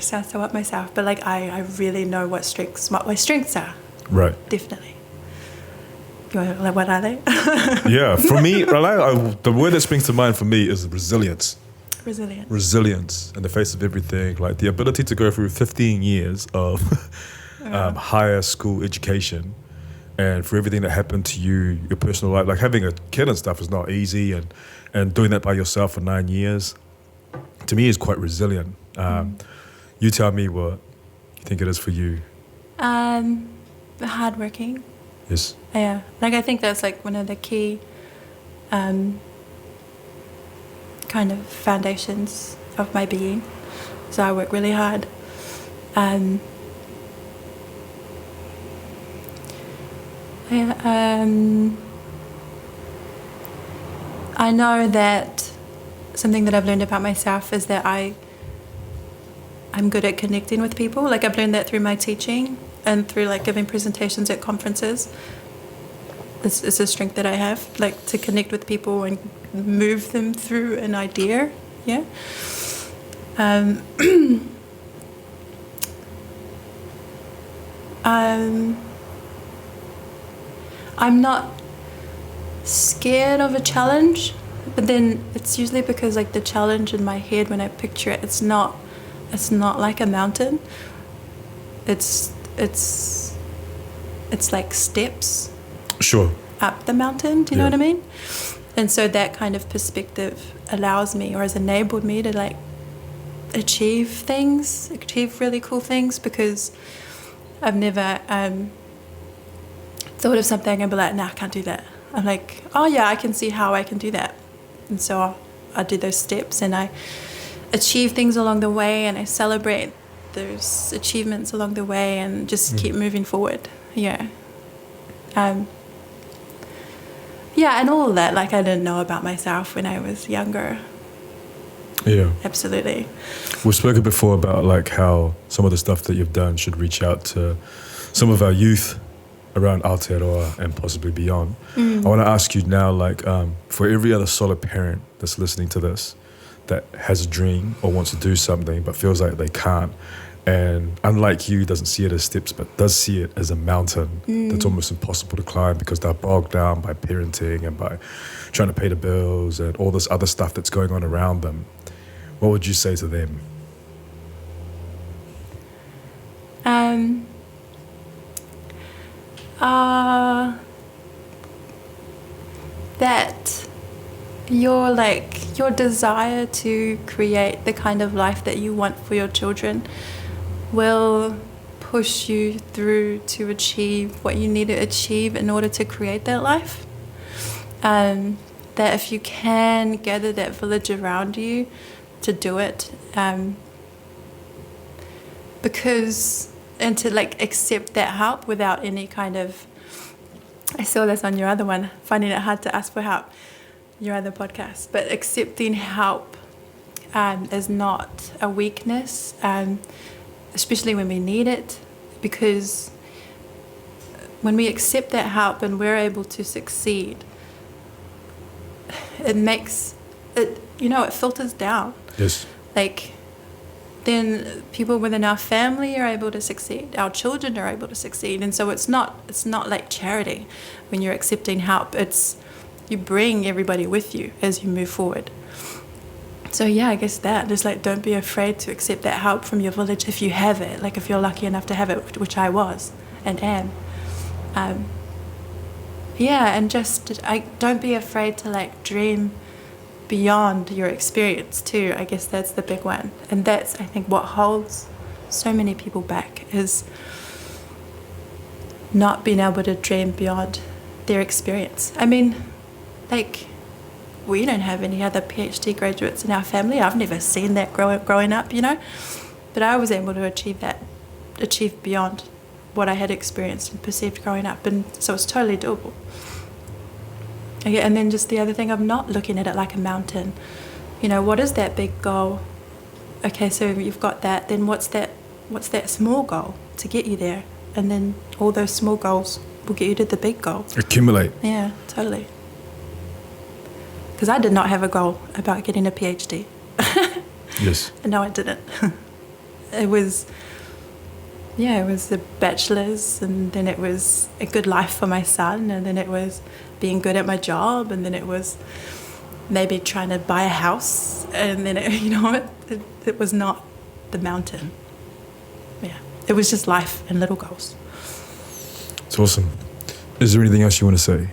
sounds so up myself, but like, I really know what my strengths are. Right. Definitely. Like, what are they? Yeah, for me, the word that springs to mind for me is resilience. Resilience in the face of everything, like the ability to go through 15 years of higher school education, and for everything that happened to you, your personal life, like having a kid and stuff is not easy, and doing that by yourself for 9 years, to me is quite resilient. You tell me what you think it is for you. Hardworking. Yes. Yeah, like I think that's like one of the key kind of foundations of my being. So I work really hard. I know that something that I've learned about myself is that I'm good at connecting with people. Like, I've learned that through my teaching and through like giving presentations at conferences. It's a strength that I have, like, to connect with people and move them through an idea. Yeah. I'm not scared of a challenge, but then it's usually because like the challenge in my head, when I picture it, it's not like a mountain. It's like steps. Sure. Up the mountain, do you know what I mean? And so that kind of perspective allows me, or has enabled me, to like achieve really cool things, because I've never thought of something and be like, nah, I can't do that. I'm like, oh yeah, I can see how I can do that. And so I do those steps, and I achieve things along the way, and I celebrate those achievements along the way, and just keep moving forward. Yeah. Yeah, and all of that, like, I didn't know about myself when I was younger. Yeah. Absolutely. We've spoken before about like how some of the stuff that you've done should reach out to some of our youth around Aotearoa and possibly beyond. I want to ask you now, like, for every other solo parent that's listening to this, that has a dream or wants to do something but feels like they can't. And unlike you, doesn't see it as steps, but does see it as a mountain that's almost impossible to climb because they're bogged down by parenting and by trying to pay the bills and all this other stuff that's going on around them. What would you say to them? That your desire to create the kind of life that you want for your children will push you through to achieve what you need to achieve in order to create that life. That if you can gather that village around you to do it, and to accept that help without any kind of, I saw this on your other one, finding it hard to ask for help, your other podcast, but accepting help is not a weakness, especially when we need it, because when we accept that help and we're able to succeed, it makes it, it filters down. Yes. Then people within our family are able to succeed, our children are able to succeed, and so it's not like charity. When you're accepting help, it's you bring everybody with you as you move forward. So yeah, I guess that just don't be afraid to accept that help from your village if you have it, if you're lucky enough to have it, which I was and am. And just don't be afraid to dream beyond your experience too. I guess that's the big one, and that's I think what holds so many people back is not being able to dream beyond their experience. I mean, we don't have any other PhD graduates in our family. I've never seen that growing up, but I was able to achieve beyond what I had experienced and perceived growing up, and so it's totally doable. Okay, and then just the other thing of not looking at it like a mountain. What is that big goal? Okay, so you've got that, then what's that small goal to get you there? And then all those small goals will get you to the big goal. Accumulate. Yeah, totally. Because I did not have a goal about getting a PhD. Yes. No, I didn't. It was a bachelor's, and then it was a good life for my son, and then it was being good at my job, and then it was maybe trying to buy a house, and then it was not the mountain. Yeah, it was just life and little goals. It's awesome. Is there anything else you want to say?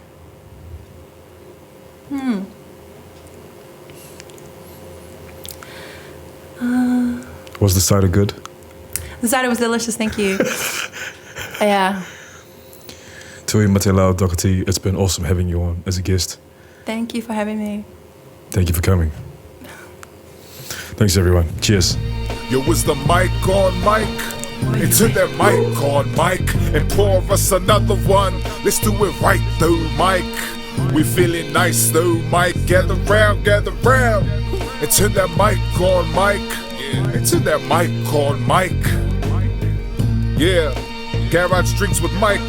Was the cider good? The cider was delicious, thank you. Yeah. Tui Matelau-Doherty, it's been awesome having you on as a guest. Thank you for having me. Thank you for coming. Thanks, everyone. Cheers. Yo, is the mic on, Mike? Into that mic on, Mike, and pour us another one. Let's do it right though, Mike. We feeling nice though, Mike. Gather round, gather round. Into that mic on, Mike. Into that mic on, Mike. Yeah, garage drinks with Mike.